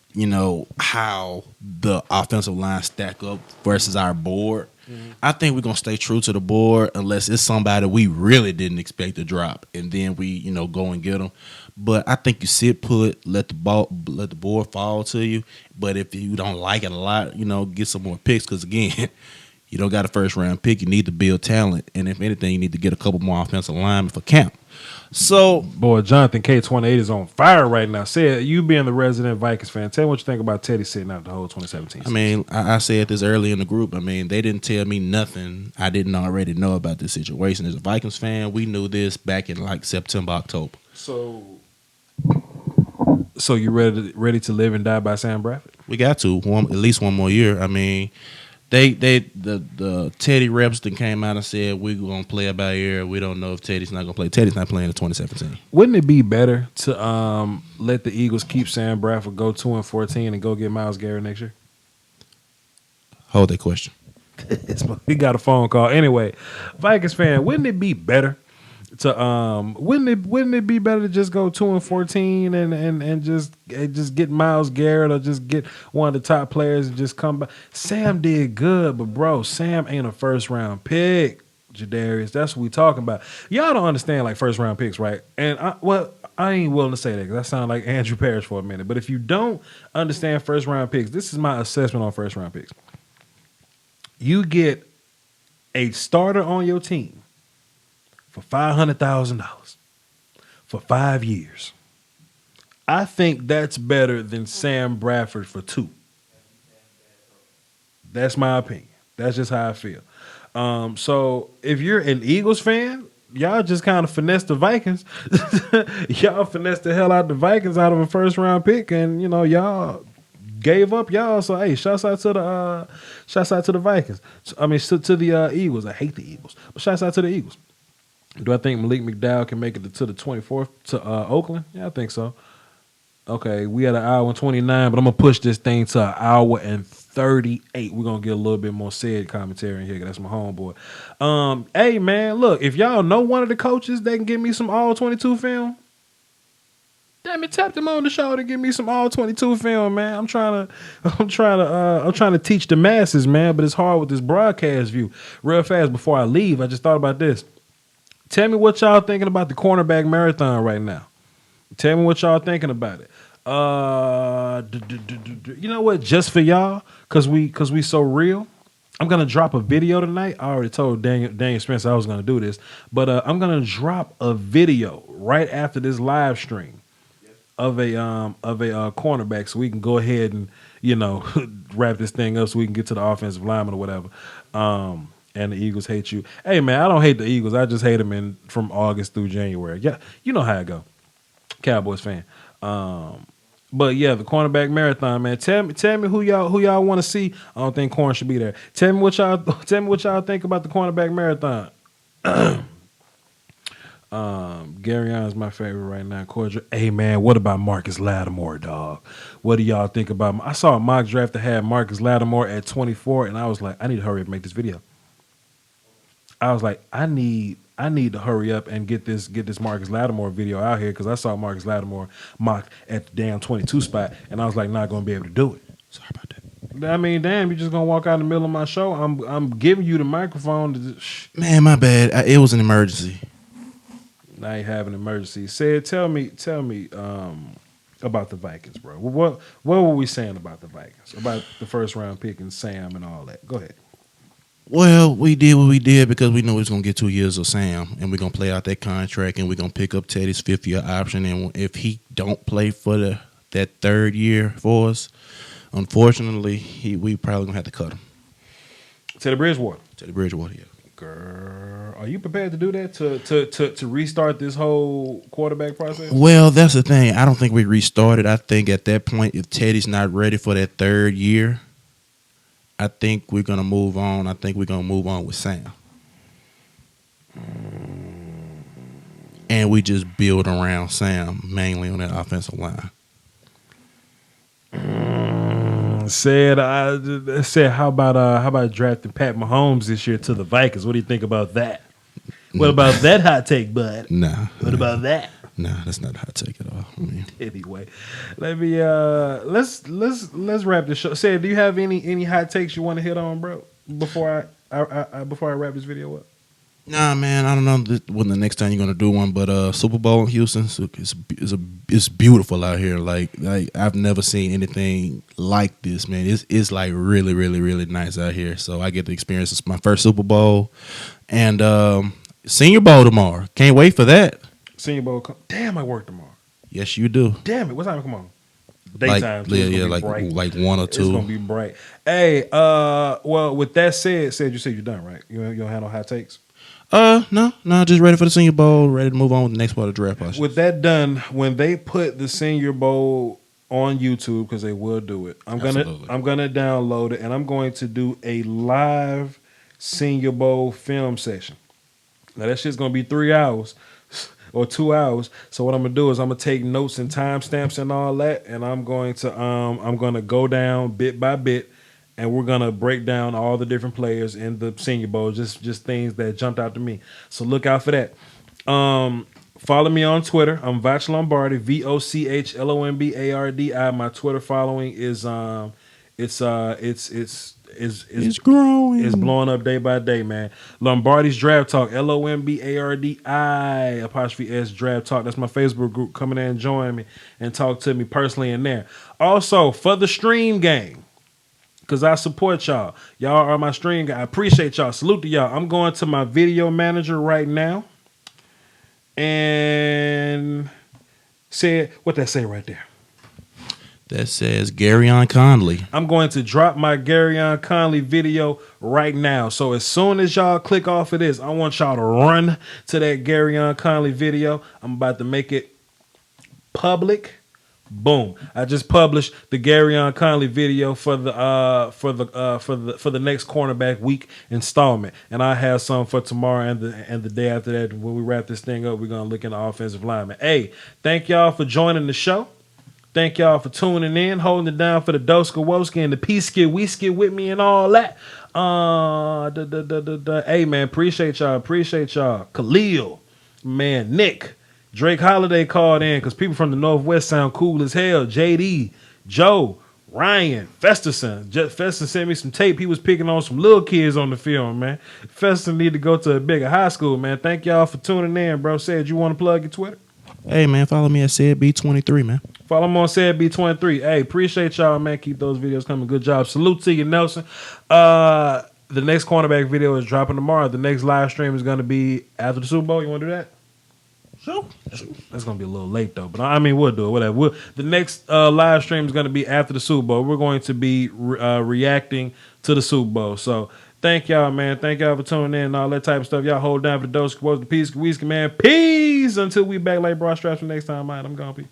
how the offensive line stack up versus our board. Mm-hmm. I think we're going to stay true to the board unless it's somebody we really didn't expect to drop, and then we, go and get them. But I think you sit put, let the board fall to you. But if you don't like it a lot, get some more picks because, again, You don't got a first round pick. You need to build talent, and if anything, you need to get a couple more offensive linemen for camp. So, boy, Jonathan K28 is on fire right now. Say, you being the resident Vikings fan, tell me what you think about Teddy sitting out the whole 2017 season. I mean, I said this early in the group. I mean, they didn't tell me nothing I didn't already know about this situation. As a Vikings fan, we knew this back in like September, October. So you ready to live and die by Sam Bradford? We got to at least one more year. I mean, the Teddy reps that came out and said we're gonna play it by ear. We don't know if Teddy's not gonna play. Teddy's not playing in 2017. Wouldn't it be better to let the Eagles keep Sam Bradford, go 2-14, and go get Myles Garrett next year? Hold that question. We got a phone call. Anyway, Vikings fan, wouldn't it be better to wouldn't it be better to just go 2-14 and just get Myles Garrett, or just get one of the top players and just come back? Sam did good, but bro, Sam ain't a first round pick, Jadarius. That's what we talking about. Y'all don't understand like first round picks, right? And I ain't willing to say that because I sound like Andrew Parrish for a minute. But if you don't understand first round picks, this is my assessment on first round picks. You get a starter on your team for $500,000 for 5 years. I think that's better than Sam Bradford for 2. That's my opinion. That's just how I feel. So if you're an Eagles fan, y'all just kind of finesse the Vikings. Y'all finesse the hell out the Vikings out of a first round pick, and you know y'all gave up y'all. So hey, shouts out to the Vikings. I mean to the Eagles. I hate the Eagles, but shouts out to the Eagles. Do I think Malik McDowell can make it to the 24th to Oakland? Yeah, I think so. Okay, we at an hour and 29, but I'm going to push this thing to an hour and 38. We're going to get a little bit more said commentary in here, 'cause that's my homeboy. Hey, man, look, if y'all know one of the coaches that can give me some all-22 film, damn it, tap them on the show to give me some all-22 film, man. I'm trying to teach the masses, man, but it's hard with this broadcast view. Real fast, before I leave, I just thought about this. Tell me what y'all thinking about the cornerback marathon right now. Tell me what y'all thinking about it. You know what? Just for y'all, cause we so real. I'm gonna drop a video tonight. I already told Daniel Spencer I was gonna do this, but I'm gonna drop a video right after this live stream of a cornerback, so we can go ahead and wrap this thing up, so we can get to the offensive lineman or whatever. And the Eagles hate you. Hey, man, I don't hate the Eagles. I just hate them from August through January. Yeah, you know how it go. Cowboys fan. But yeah, the cornerback marathon, man. Tell me who y'all want to see. I don't think Corn should be there. Tell me what y'all think about the cornerback marathon. Gary Allen's my favorite right now. Cordial. Hey man, what about Marcus Lattimore, dog? What do y'all think about him? I saw a mock draft that had Marcus Lattimore at 24, and I was like, I need to hurry up and make this video. I was like, I need to hurry up and get this Marcus Lattimore video out here, because I saw Marcus Lattimore mocked at the damn 22 spot, and I was like, not gonna be able to do it. Sorry about that. I mean, damn, you're just gonna walk out in the middle of my show. I'm giving you the microphone. Man, my bad. It was an emergency. Now you have an emergency. Tell me about the Vikings, bro. What were we saying about the Vikings? About the first round pick and Sam and all that? Go ahead. Well, we did what we did because we knew we was going to get 2 years of Sam, and we're going to play out that contract, and we're going to pick up Teddy's 5th-year option. And if he don't play for that third year for us, unfortunately, we probably going to have to cut him. Teddy Bridgewater, yeah. Girl, are you prepared to do that to restart this whole quarterback process? Well, that's the thing. I don't think we restarted. I think at that point, if Teddy's not ready for that third year, I think we're going to move on. I think we're going to move on with Sam. And we just build around Sam, mainly on that offensive line. Said, how about drafting Pat Mahomes this year to the Vikings? What do you think about that? What about that hot take, bud? Nah. What about that? Nah, that's not a hot take at all. I mean, anyway, let me let's wrap this show. Say, do you have any hot takes you want to hit on, bro? Before I wrap this video up. Nah, man, I don't know when the next time you're gonna do one, but Super Bowl in Houston, it's beautiful out here. Like I've never seen anything like this, man. It's like really, really, really nice out here. So I get to experience this, my first Super Bowl, and Senior Bowl tomorrow. Can't wait for that. Senior Bowl. Damn, I work tomorrow. Yes, you do. Damn it. What time come on? Daytime. Like 1 or 2. It's gonna be bright. Hey, well, with that said you said you're done, right? You don't have no hot takes. No, just ready for the Senior Bowl, ready to move on with the next part of the draft process. With that done, when they put the Senior Bowl on YouTube, because they will do it, I'm gonna download it and I'm going to do a live Senior Bowl film session. Now that shit's gonna be 3 hours or 2 hours. So what I'm gonna do is I'm gonna take notes and timestamps and all that, and I'm gonna go down bit by bit. And we're gonna break down all the different players in the Senior Bowl, just things that jumped out to me. So look out for that. Follow me on Twitter. I'm Voch Lombardi, VOCHLOMBARDI. My Twitter following is it's growing. It's blowing up day by day, man. Lombardi's Draft Talk, LOMBARDI''S Draft Talk. That's my Facebook group. Come in there and join me and talk to me personally in there. Also for the stream game, because I support y'all. Y'all are my stream guy. I appreciate y'all. Salute to y'all. I'm going to my video manager right now. And said, what that say right there? That says Garyon Conley. I'm going to drop my Garyon Conley video right now. So as soon as y'all click off of this, I want y'all to run to that Garyon Conley video. I'm about to make it public. Boom! I just published the Garyon Conley video for the next cornerback week installment, and I have some for tomorrow and the day after that. When we wrap this thing up, we're gonna look into offensive linemen. Hey, thank y'all for joining the show. Thank y'all for tuning in, holding it down for the Doska Woski and the P-Skit Whiskey with me and all that. Hey man, appreciate y'all. Khalil, man, Nick. Drake Holiday called in because people from the Northwest sound cool as hell. JD, Joe, Ryan, Festerson. Festerson sent me some tape. He was picking on some little kids on the film, man. Festerson need to go to a bigger high school, man. Thank y'all for tuning in, bro. Said you want to plug your Twitter? Hey, man, follow me at SaidB23, man. Follow me on SaidB23. Hey, appreciate y'all, man. Keep those videos coming. Good job. Salute to you, Nelson. The next cornerback video is dropping tomorrow. The next live stream is going to be after the Super Bowl. You want to do that? That's gonna be a little late though, but I mean we'll do it. Whatever. The next live stream is gonna be after the Super Bowl. We're going to be reacting to the Super Bowl. So thank y'all, man. Thank y'all for tuning in and all that type of stuff. Y'all hold down for the Dose, the Peace, man. Peace until we back like Broad Straps for next time. All right, I'm gone. Peace.